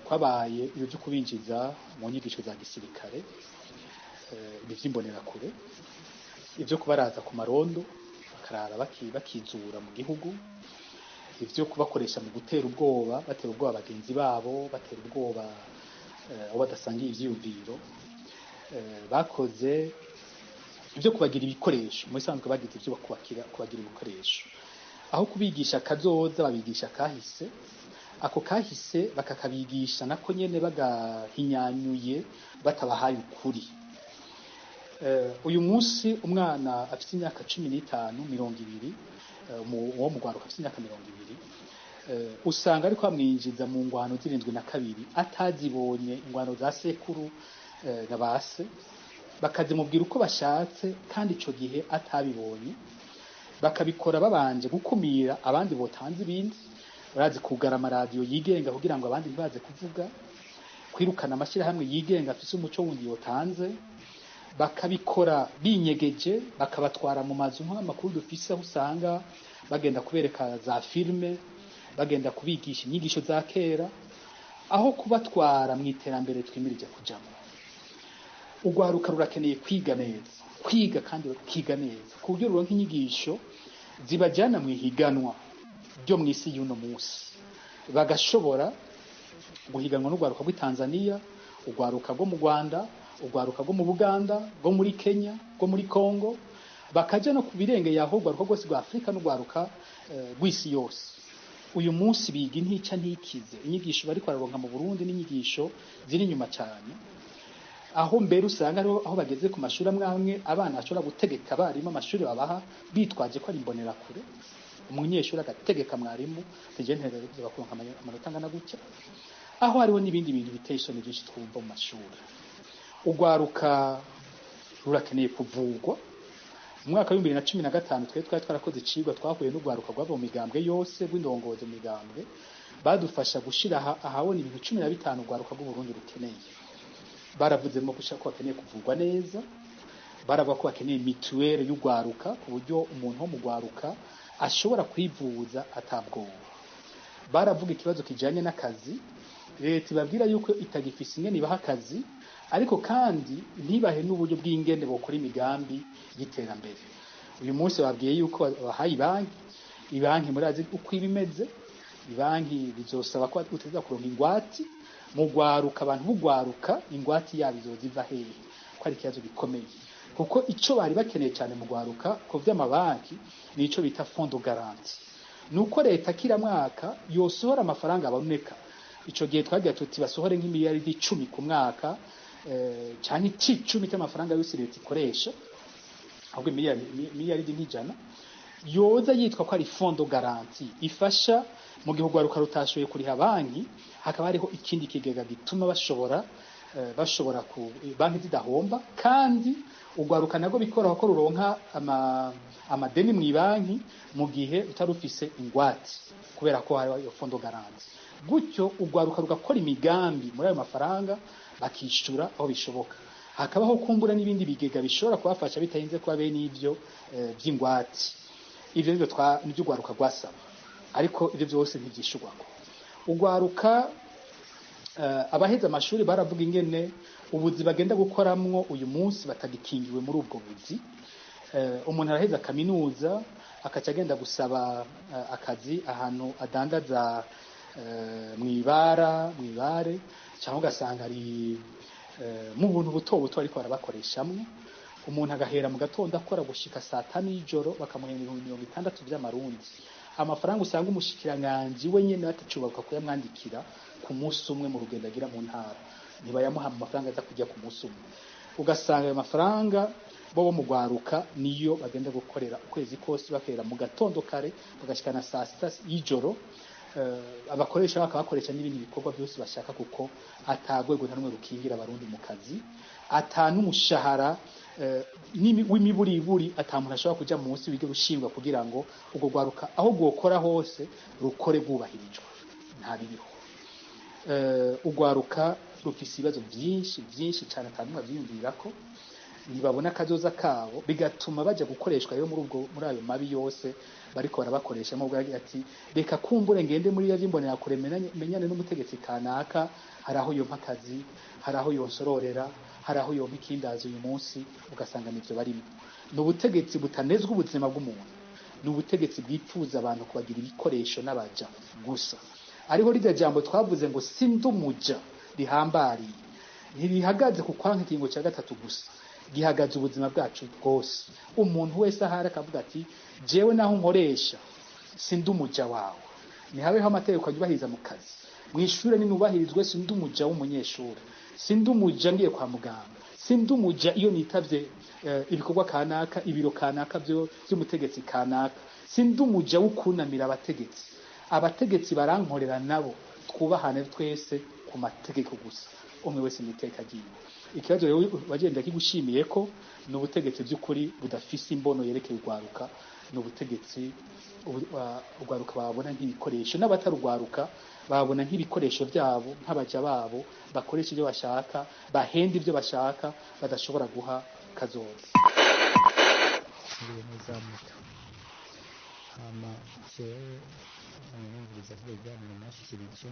kwabaye ibyo byo kubinjiza mu nyigisho za gisirikare, iby'imbonera kure, ibyo kubaraza ku marondo bakarara bakizura mu gihugu, ibyo kubakoresha mu gutera ubwoba, batera ubwoba bagenzi babo, batera ubwoba abo badasangiye ivyiyumviro. Bakoze ibyo kubagira ibikoresho, mu bisanzwe bagize ibyo kubagira ibikoresho. Aho kubigisha kazoza babigisha kahise, ako kahise bakakabigisha nako nyene bagahinyanyuye batabahaye ukuri. Uyu munsi umwana afite imyaka 15 20 uwo mugwaruka afite imyaka 20 usanga ariko amwinjiza mu ngwano zirindwi na kabiri atazibonye, ingwano za sekuru na base, bakazimubwira uko bashatse kandi ico gihe atabibonye. Bakabikora babanje gukumira abandi botanze ibindi, barazi kugara amaradiyo yigenga kugira ngo abandi ntibaze kuvuga, kwirukana amashyirahamwe yigenga afise umuco wundi yotanze. Bakabikora binyegeje, bakabatwara mu mazu nk'amakuru dufise aho usanga bagenda kubereka za filme, bagenda kubigisha inyigisho za kera, aho kubatwara mu iterambere twimirije kujamo. Ugwaruka rurakeneye kwiga neza, kwiga kandi bakiga neza ku buryo ruronka inyigisho zibajyana mu ihiganwa byo mu isi y'uno munsi bagashobora guhiganwa n'urwaruka rw'i Tanzania, urwaruka rwo mu Rwanda, urwaruka rwo mu Buganda, rwo muri Kenya, rwo muri Congo, bakaja no ku birengeye aho urwaruka rwose rwa Afrika n'urwaruka rw'isi yose. Uyu munsi biga intica ntikize, inyigisho bariko bararonka mu Burundi n'inyigisho ziri inyuma cyane, aho mbere usanga aho bageze ku mashuri amwe abana bashobora gutegeka abarimu amashuri babaha bitwaje ko ari imbonerakure, umunyeshuri agategeka mwarimu tugenterere bakuronka amanota angana gutya, aho hariho n'ibindi bintu biteye isoni byinshi twumva mu mashuri. Urwaruka rurakeneye kuvugwa. Mu mwaka wa 2015 twari twarakoze icigwa twahuye n'urwaruka rwava mu migambwe yose rw'indongozi mu migambwe, badufasha gushira ahabona ibintu 15 urwaruka rw'u Burundi rukeneye. Baravuzemo gushaka ko bakeneye kuvugwa neza, baravuga ko bakeneye mituwere y'urwaruka ku buryo umuntu wo mu rwaruka ashobora kwivuza atabwoba. Baravuga ikibazo kijanye n'akazi, leta ibabwira yuko itagifise ingene ibaha akazi, ariko kandi ntibahe n'uburyo bw'ingene bokora imigambi y'iterambere. Uyu munsi babwiye yuko bahaye ibanki murazi uko ibimeze, ibanki bizosaba ko uteza kuronka ingwati mu rwaruka, abantu b'urwaruka ingwati yabo izoziva hehe, ko ari ikibazo gikomeye. Kuko ico bari bakeneye cyane mu rwaruka ko vy'amabanki nico bita fond de garantie, nuko leta kira mwaka yosohora amafaranga aboneka. Ico gihe twagiye tuti basohore nk'imiliyaridi 10 ku mwaka, cyane 10 cy'amafaranga yose leta ikoresha, ahubwo miliyaridi nk'ijana yoza yitwa ko ari fond de garantie ifasha mu gihe urwaruka rutashoboye kuriha banki, hakaba hariho ikindi kigega gituma bashobora ku banki zidahomba, kandi urwaruka nago bikora ko ruronka amadeni mu banki mu gihe utarufise ingwati, kubera ko hari fond de garantie. Gutyo urwaruka rugakora imigambi muri ayo mafaranga bakishura aho bishoboka. Hakabaho kumbura n'ibindi bigega bishobora kubafasha bitahinze kuba bene ivyo by'ingwati. Ivyo nivyo n'ibyo urwaruka rwasaba, ariko ivyo byose ntibyishurwako. Urwaruka abaheza amashuri baravuga ingene ubuzi bagenda gukoramwo uyu munsi batagikingiwe muri ubwo buzi. Umuntu araheza kaminuza akaca agenda gusaba akazi ahantu adandaza mwibare, cyangwa ugasanga ari mu buntu buto ariko barabakoreshamwe. Umuntu agahera mu gatondo akora gushika saa 5 y'ijoro bakamuhemba 60 by'amarundi. Amafaranga usanga umushikiranganje we nyene atacubabuka kuyamwandikira ku munsi umwe mu rugendo agira mu ntara, ntibayamuha amafaranga aza kujya ku munsi umwe. Ugasanga ayo mafaranga bo mu rwaruka niyo bagenda gukorera ukwezi kose, bakera mu gatondo kare bagashikana saa 6 y'ijoro. Abakoresha bakabakoresha n'ibindi bikorwa byose bashaka, kuko atagwego nta numwe rukingira abarundi mu kazi, n'umushahara w'imiburiburi atamuntu ashobora kuja munsi bige rushingwa kugira ngo ubwo rwaruka aho gukora hose rukore bwubahirijwe. Nta biriho. Urwaruka rufise ibibazo byinshi cyane atandukanye byiyumvirako, ntibabona akazoza kabo, bigatuma baja gukoreshwa rero muri ayo mabi yose bariko barabakoresha. Mu bwagi ati reka kumbure ngende muri ya vy'imbonera kure menyane n'umutegetsi kanaka, hari aho yompa akazi, hari aho yonsororera, hari aho yompa ikindazi uyu munsi, ugasanga nivyo barimo. N'ubutegetsi butanezwe ubuzima bw'umuntu, n'ubutegetsi bwipfuza abantu kubagira ibikoresho n'abaja gusa. Ariho rya jambo twavuze ngo sindumuja rihambariye, ntibihagaze ku kwanka ikingo cya gatatu gusa, gihagaze ubuzima bwacu bwose. Umuntu wese ahari akavuga ati jewe naho nkoresha sindumuja wawe, nihabeho amategeko yubahiriza mu kazi, mwishure ninubahirizwe. Sindumuja w'umunyeshuri, sindumuja ngiye kwa muganga, sindumuja iyo nitavye ibikorwa kanaka, ibiro kanaka by'umutegetsi kanaka, sindumuja w'ukunamira abategetsi barankorera nabo, twubahane twese ku mategeko gusa, umwe wese niteka agiye. Ikibazo rero bagenda kigushimiye ko n'ubutegetsi by'ukuri budafise imbono yerekeye urwaruka, n'ubutegetsi urwaruka babona nk'ibikoresho, n'abatarugwaruka babona nk'ibikoresho byabo, nk'abaja babo bakoresha ibyo bashaka, bahenda ibyo bashaka, badashobora guha kazoza. Numviriza ko ibiganiro mwashikirije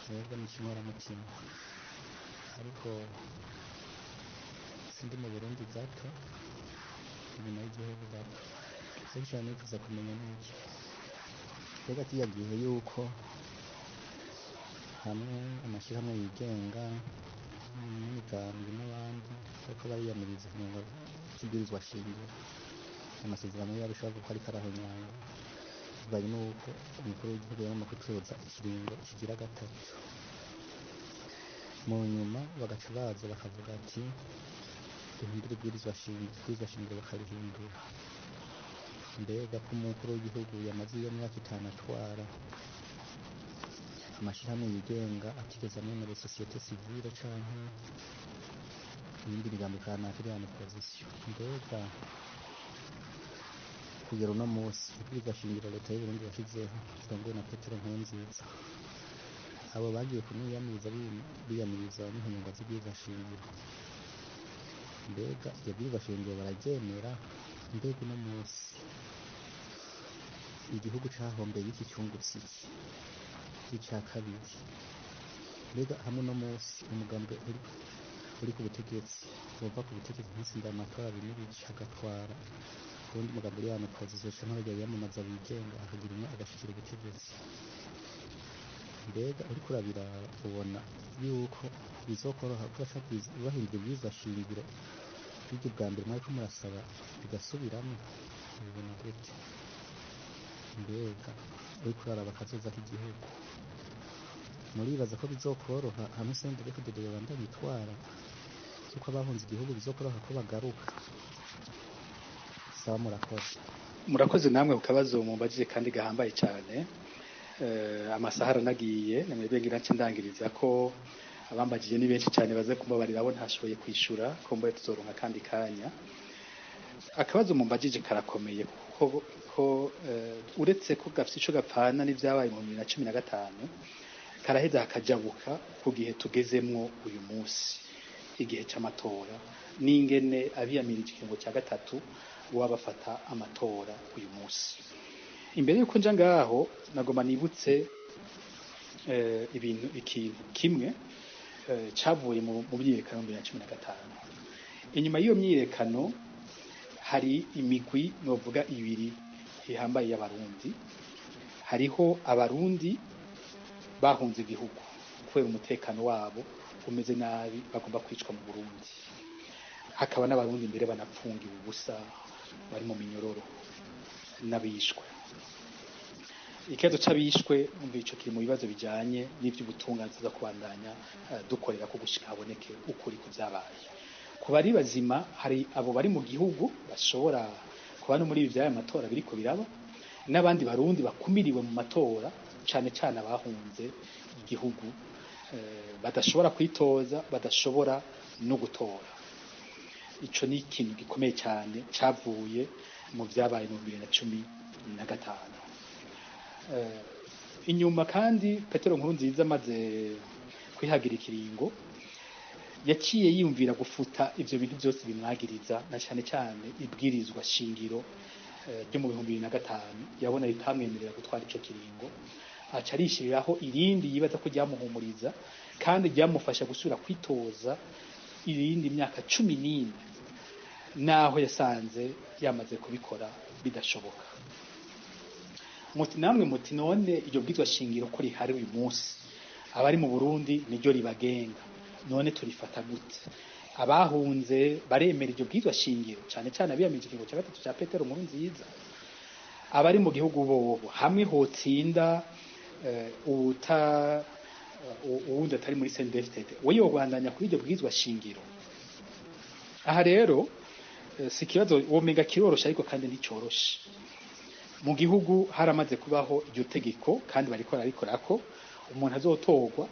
mwebwe n'ikimuramutima, ariko sindi mu Burundi gato, inyuma y'igihugu gato. Icyo nifuza kumenya n'iki mbega kiya gihe yuko hamwe amashyirahamwe yigenga n'imigambi n'abandi ariko bariyamiriza ingingo z'ibwirizwa shingiro amasezerano yari ashobora kuba ariko arahonyanga bivanye n'uko umukuru w'igihugu yarimo gucuruza ikiringo kigira gatatu mu nyuma bagaca baza bakavuga ati duhindure ibwirizwa shingiro bakarihindura mbega ko umukuru w'igihugu yamaze iyo myaka 5 atwara amashyirahamwe yigenga atigeze amwemerera sosiyete sivile canke iyindi migambi kanaka iri hano opposition mbega kugera uno munsi ibwirizwa shingiro leta y'u Burundi yashyizeho zirongowe na Petero Nkurunziza abo bagiye kumwiyamiriza biyamiriza n'inkunga z'ibwirizwa shingiro mbega iryo bwirizwa shingiro bararyemera mbega uno munsi igihugu cahombeye iki cyungutse icya kabiri mbega hamwe no munsi umugambi uri ku butegetsi wova ku butegetsi ntisinda amatora bimirije agatwara ubundi mugambi uri hano opposition nk'abagiye biyamamaza bigenga akagira umwe agashikira ubutegetsi mbega uriko urabiraba ubona yuko bizokoroha bahindura ibwirizwa shingiro biryo bwa mbere mwariko murasaba bigasubiramo ubona gute mbega uriko uraraba akazoza k'igihugu muribaza ko bizokoroha hamwe sendere ko dede bandanye itwara yuko abahunze igihugu bizokoroha ko bagaruka sawa murakoze namwe kukabazo mumbajije kandi gahambaye cyane amasaha aranagiye namwebwe ngira ndangiriza ko abambajije ni benshi cyane baze kumbabarira abo ntashoboye kwishura ko mbaye tuzoronka kandi kanya akabazo mumbajije karakomeye ko uretse ko gafite ico gapfana n'ivyabaye mu 2015 karaheza hakajabuka ku gihe tugezemwo uyu munsi igihe cy'amatora n'ingene abiyamirije ikingo cya gatatu wabafata amatora uyu munsi imbere yuko nja ngaho nagoma nibutse ikintu kimwe cavuye mu myiyerekano ya 2015 inyuma y'iyo myiyerekano hari imigwi novuga ibiri ihambaye y'abarundi hariho abarundi bahunze igihugu kubera umutekano wabo umeze nabi bagomba kwicwa mu Burundi hakaba n'abarundi imbere banapfungiwe ubusa bari mu minyororo n'abishwe ikibazo c'abishwe umva ico kiri mu bibazo bijanye n'ivy'ubutunganzi za kubandanya dukorera ko gushika haboneke ukuri kuvyabaye ku bari bazima hari abo bari mu gihugu bashobora kuba no muri ibi vy'aya matora biriko biraba n'abandi barundi bakumiriwe mu matora cyane cyane abahunze igihugu badashobora kwitoza badashobora no gutora ico ni ikintu gikomeye cyane cavuye mu vyabaye mu 2015 inyuma kandi Petero Nkurunziza amaze kwihagira ikiringo yaciye yiyumvira gufuta ivyo bintu byose bimwagiriza na cyane cyane ibwirizwa shingiro ryo mu 2005 yabona ritamwemerera gutwara ico kiringo aca arishiriraho irindi yibaza ko ryamuhumuriza kandi ryamufasha gusubira kwitoza irindi myaka 14 naho yasanze yamaze kubikora bidashoboka muti namwe muti none iryo bwizwa shingiro ko rihari uyu munsi abari mu Burundi niryo ribagenga none turifata gute abahunze baremera iryo bwizwa shingiro cyane cyane abiyamije ikingo cya gatatu cya Petero Nkurunziza abari mu gihugu bobo hamwe hotsinda uwundi atari muri CNDD-FDD we yobandanya kuri iryo bwizwa shingiro aha rero si ikibazo womenga kirorosha ariko kandi nticoroshe mu gihugu haramaze kubaho iryo tegeko kandi bariko bararikorako umuntu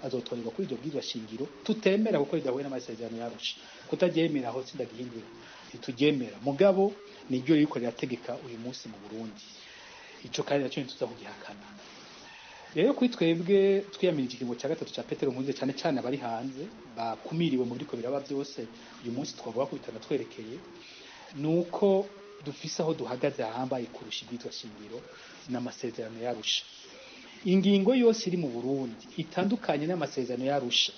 azotorerwa kuri iryo bwizwa shingiro tutemera kuko ridahuye n'amasezerano yarusha kutaryemera aho sindagihindura ntituryemera mugabo niryo riko rirategeka uyu munsi mu Burundi ico kandi naco ntituza kugihakana rero kuri twebwe twiyamirije ikingo cya gatatu cya Petero Nkurunziza cyane cyane abari hanze bakumiriwe mu biriko biraba byose uyu munsi twavuga ko bitana twerekeye nuko dufise aho duhagaze ahambaye kurusha ibwizwa shingiro n'amasezerano yarusha ingingo yose iri mu Burundi itandukanye n'amasezerano yarusha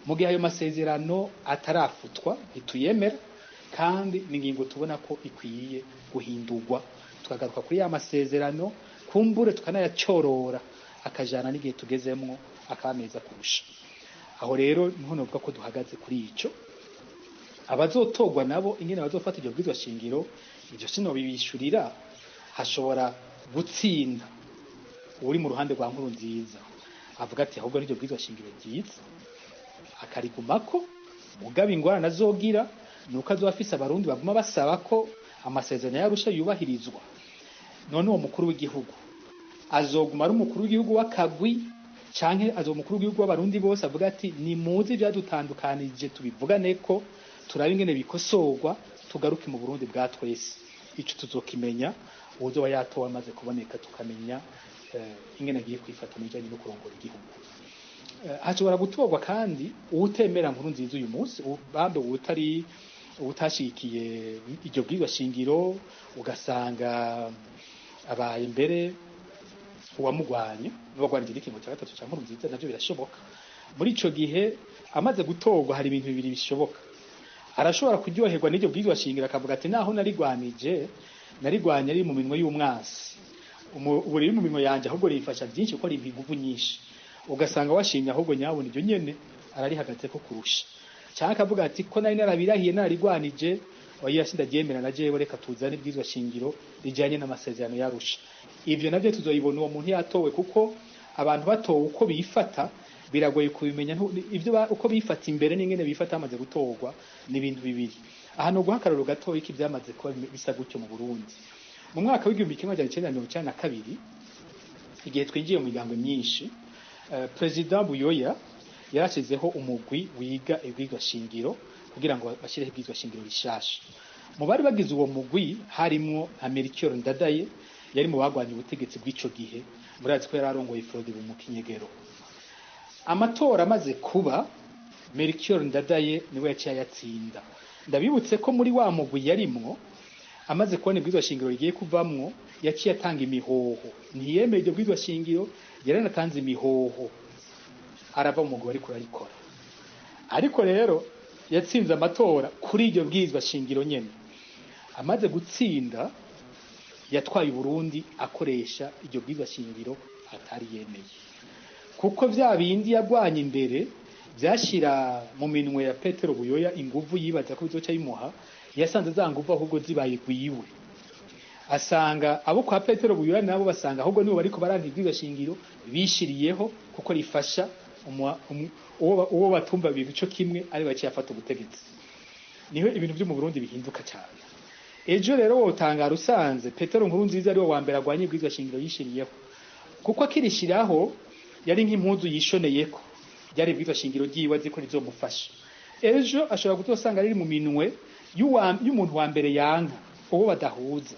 mu gihe ayo masezerano atarafutwa ntituyemera kandi n'ingingo tubona ko ikwiye guhindurwa tukagaruka kuri ya masezerano kumbure tukanayacorora akajana n'igihe tugezemwo akameza kurusha. Aho rero niho novuga ko duhagaze kuri ico. Abazotogwa nabo ingene bazofata iryo bwizwa shingiro ivyo sino bibishurira, hashobora gutsinda uri mu ruhande rwa Nkurunziza avuga ati ahubwo n'iryo bwizwa shingiro ryiza akarigumako, mugaba ingorane azogira nuko azofisa abarundi baguma basaba ko amasezerano yarusha yubahirizwa. None uwo mukuru w'igihugu azoguma ari umukuru w'igihugu w'akagwi canke azomukuru w'igihugu w'abarundi bose avuga ati ni muzi byadutandukanije tubivugane ko turabe ingene bikosorwa tugaruke mu Burundi bwa twese. Ico tuzokimenya uzoba yatowe amaze kuboneka, tukamenya ingene agiye kwifata mu bijanye no kurongora igihugu. Hashobora gutorwa kandi uwutemera Nkurunziza uyu munsi, bambe utashikiye iryo bwizwa shingiro, ugasanga abaye mbere uwamugwanye n'ubagwanije ikingo cya gatatu cya Nkurunziza, navyo birashoboka. Muri ico gihe amaze gutorwa hari ibintu bibiri bishoboka. Arashobora kuryoherwa n'iryo bwizwa shingiro akavuga ati naho narigwanye ari mu minwe y'umwansi, ubu riri mu minwe yanje ahubwo rifasha byinshi kuko rimpa inguvu nyinshi, ugasanga washimye ahubwo nyabona iryo nyene ararihagaze ko kurusha. Cyangwa akavuga ati ko nari narabirahiye narigwanije oya sindagyemera na jewe reka tuzane bwizwa shingiro rijanye n'amasezerano yarusha. Ivyo navyo tuzoyibona uwo muntu yatowe, kuko abantu batowe uko bifata biragoye kubimenya ivyo uko bifata imbere n'ingene bifata amaze gutorwa ni ibintu bibiri. Aha no guhakararo gatoyi iki byamaze kuba bisa gutyo mu Burundi. Mu mwaka w'1992 igihe twinjiye mu migambo myinshi, President Buyoya yarashizeho umugwi wiga ibwizwa shingiro kugira ngo bashireho ibwizwa shingiro rishasha. Mu bari bagize uwo mugwi harimwo Melchior Ndadaye, yari mu bagwanye ubutegetsi bw'ico gihe, murazi ko yararongoye Frode mu Kinyegero. Amatora amaze kuba, Melchior Ndadaye niwe yaciye yatsinda. Ndabibutse ko muri wa mugwi yarimwo amaze kubona ibwizwa shingiro rigiye kuvamwo yaciye atanga imihoho, ntiyemeye iryo bwizwa shingiro, yaranatanze imihoho, arava mu mugwi ariko arikora. Ariko rero yatsinze amatora kuri iryo bwizwa shingiro nyene. Amaze gutsinda yatwaye Burundi akoresha iryo bwizwa shingiro atari yemeye, kuko vya bindi yagwanye imbere byashira mu minwe ya Petero Buyoya inguvu yibaza ko bizoca bimuha, yasanze za nguvu ahubwo zibaye gwiwe. Asanga abo kwa Petero Buyoya nabo basanga ahubwo nibo bariko baranga ibwizwa shingiro bishiriyeho, kuko rifasha uwo batumva bico kimwe ari baciye afata ubutegetsi. Niho ibintu byo mu Burundi bihinduka cyane. Ejo rero wotangara usanze Petero Nkurunziza ari wa mbere agwanye ibwizwa shingiro yishiriyeho, kuko akirishiraho yari nk'impuzu yishoneyeko, byari ibwizwa shingiro ryiwe azi ko rizomufasha. Ejo ashobora gutosanga riri mu minwe y'umuntu wa mbere yanka, uwo badahuza.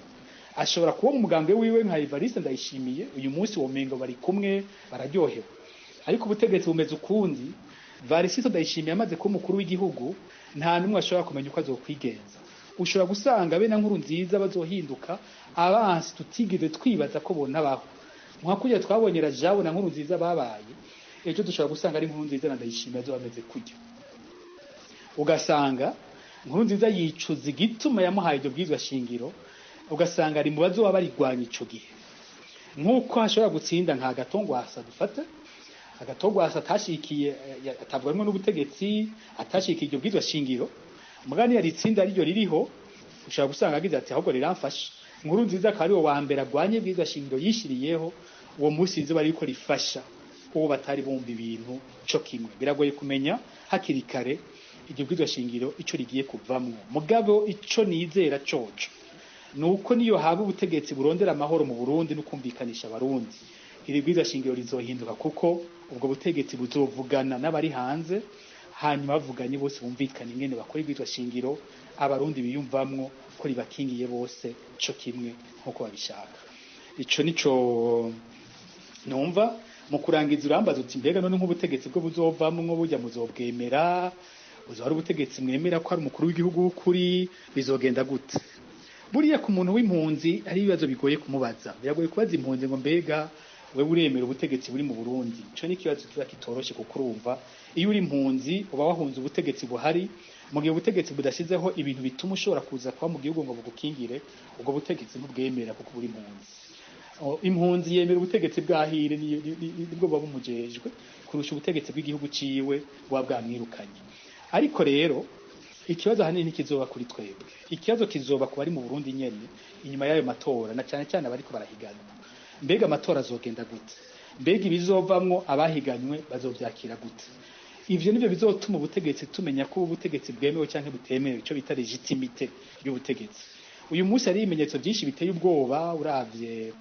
Ashobora kuba mu mugambi wiwe nka Evariste Ndayishimiye, uyu munsi womengo bari kumwe bararyohewe. Ariko ubutegetsi bumeze ukundi, Evariste Ndayishimiye amaze kuba umukuru w'igihugu, nta numwe ashobora kumenya uko azokwigenza. Ushobora gusanga be na Nkurunziza bazohinduka abansi tutigeze twibaza ko bona baho. Mwakurya twabonye Rajabo na Nkurunziza babaye, ejo dushobora gusanga ari Nkurunziza na Ndayishimiye azo bameze kujya. Ugasanga Nkurunziza yicuza igituma yamuhaye ibyo bwizwa shingiro, ugasanga ari mu bazo barigwanya ico gihe. Nkuko hashobora gutsinda nka Gatongwasa dufate, Agatongwasa atashikiye atavugwa n'ubutegetsi, atashikiye ibyo bwizwa shingiro, mugani yari tsinda ryo ririho, ushobora gusanga agize ati ahubwo riramfasha. Nkurunziza akari wo wa mbere agwanye bwizwa shingiro yishiriyeho, uwo munsi izo bari ko rifasha uwo batari bumva ibintu cyo kimwe. Biragoye kumenya hakiri kare iryo bwizwa shingiro ico rigiye kuvamwo. Mugabo ico nizera coco nuko niyo haba ubutegetsi burondera amahoro mu Burundi no kumvikanisha abarundi, iri bwizwa shingiro rizohinduka, kuko ubwo butegetsi buzovugana n'abari hanze, hanyuma bavuganye bose bumvikana ingene bakora ibwizwa shingiro, abarundi biyumvamwo ko ribakingiye bose co kimwe nkuko babishaka. Ico nico numva mu kurangiza urambaza uti mbega none nk'ubutegetsi bwo buzovamwo burya muzobwemera, uzari ubutegetsi mwemera ko ari umukuru w'igihugu w'ukuri, bizogenda gute? Buriya ku muntu w'impunzi ari ibibazo bigoye kumubaza. Biragoye kubaza impunzi ngo mbega wewe uremera ubutegetsi buri mu Burundi. Ico ni kibazo kiba kitoroshe, kuko urumva iyo uri impunzi uba wahunze ubutegetsi buhari, mu gihe ubutegetsi budashizeho ibintu bituma ushobora kuza kwa mu gihugu ngo bugukingire, ubwo butegetsi ntubwemera kuko buri impunzi. impunzi yemera ubutegetsi bwahire nibwo buba bumujejwe kurusha ubutegetsi bw'igihugu ciwe buba bwamwirukanye. Ariko rero ikibazo hanini kizoba kuri twebwe, ikibazo kizoba ku bari mu Burundi nyene inyuma y'ayo matora, na cyane cyane abariko barahiganwa. Mbega amatora azogenda gute? Mbega ibizovamwo abahiganywe bazovyakira gute? Ivyo nivyo bizotuma ubutegetsi tumenya ko ubutegetsi bwemewe canke butemewe, ico bita legitimite y'ubutegetsi. Uyu munsi ari ibimenyetso byinshi biteye ubwoba, uravye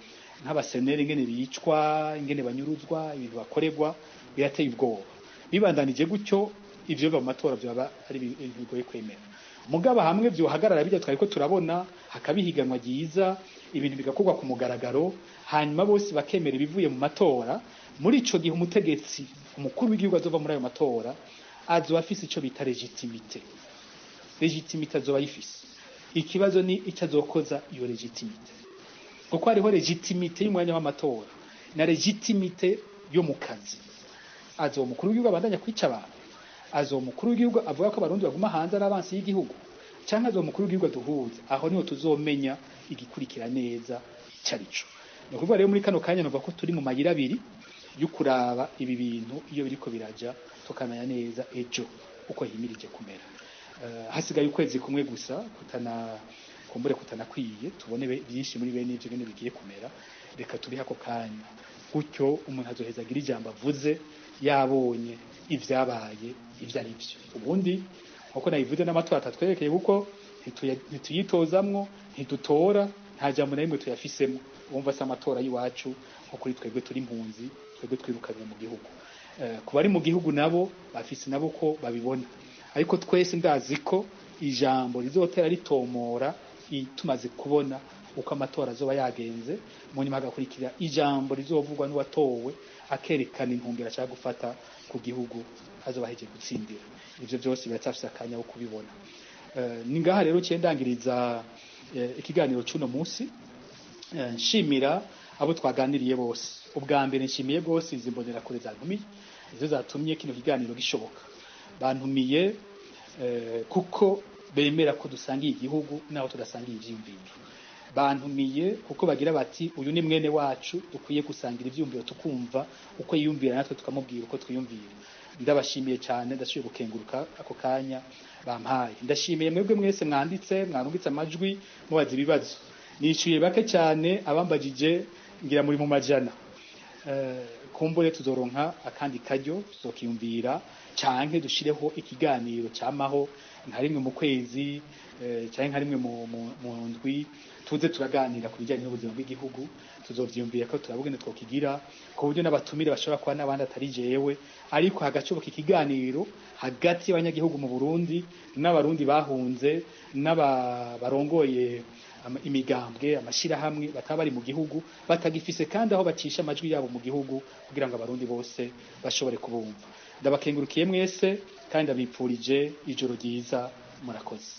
nk'abaseneri ingene bicwa, ingene banyuruzwa, ibintu bakorerwa birateye ubwoba. Bibandanije gutyo ivyo biva mu matora byaba ari ibintu bigoye kwemera. Mugaba hamwe byohagarara bijya twari ko turabona hakabihiganwa ryiza, ibintu bigakorwa ku mugaragaro, hanyuma bose bakemera ibivuye mu matora. Muri ico gihe umutegetsi umukuru w'igihugu azova muri ayo matora azoba afise ico bita legitimite. Legitimite azoba yifise. Ikibazo ni icyo azokoza iyo legitimite. Kuko hariho legitimite y'umwanya w'amatora na legitimite yo mu kazi. Azo umukuru w'igihugu abandanya kwica abantu, azo umukuru w'igihugu avuga ko abarundi baguma hanze n'abansi y'igihugu, cyangwa azo umukuru w'igihugu duhuza. Aho niho tuzomenya igikurikira neza icarico. No kuvuga rero muri kano kanya numva ko turi mu mayira abiri yo kuraba ibi bintu iyo biriko biraja, tukamenya neza ejo uko himirije kumera. Hasigaye ukwezi kumwe gusa kumbure kutanakwiye, tubone byinshi muri bene ivyo bene bigiye kumera. Reka turi hako kanya gutyo umuntu azoheza agira ijambo avuze yabonye ivyabaye ivyo ari byo. Ubundi nkuko nayivuze n'amatora atatwerekeye kuko ntituyitozamwo, ntidutora, nta jambo na rimwe tuyafisemo. Wumva se amatora y'iwacu nko kuri twebwe turi impunzi, twebwe twirukanye mu gihugu. Ku bari mu gihugu nabo bafise nabo ko babibona, ariko twese ndazi ko ijambo rizotera ritomora tumaze kubona uko amatora azoba yagenze, mu nyuma hagakurikira ijambo rizovugwa n'uwatowe akerekana intumbero ashaka gufata ku gihugu azoba ahejeje gutsindira. Ivyo byose biracyafise akanya wo kubibona. Ni ngaha rero cyendangiriza ikiganiro cy'uno munsi, nshimira abo twaganiriye bose. Ubwa mbere nshimiye bose izi mbonerakure zantumiye, izo zatumye kino kiganiro gishoboka. Bantumiye kuko bemera ko dusangiye igihugu naho tudasangiye ivyiyumviro. Bantumiye kuko bagira bati uyu ni mwene wacu, dukwiye gusangira ivyiyumviro tukumva uko yiyumvira natwe tukamubwira uko twiyumvira. Ndabashimiye cyane, ndashoboye gukenguruka ako kanya bampaye. Ndashimiye mwebwe mwese mwanditse, mwarungitse amajwi mubaza ibibazo. Nishyuye bake cyane, abambajije ngira muri mu majana. Kumbure tuzoronka akandi karyo tuzokiyumvira canke dushireho ikiganiro cyamaho nka rimwe mu kwezi canke nka rimwe mu ndwi, tuze turaganira ku bijyanye n'ubuzima bw'igihugu. Tuzovyumvira ko turabugene twokigira ku buryo n'abatumire bashobora kuba n'abandi atari jewe, ariko hagacoboka ikiganiro hagati y'abanyagihugu mu Burundi n'abarundi bahunze n'abarongoye imigambwe, amashirahamwe bataba bari mu gihugu batagifise kandi aho bacisha amajwi yabo mu gihugu, kugira ngo abarundi bose bashobore kubumva. Ndabakengurukiye mwese kandi abipfurije ijoro ryiza. Murakoze.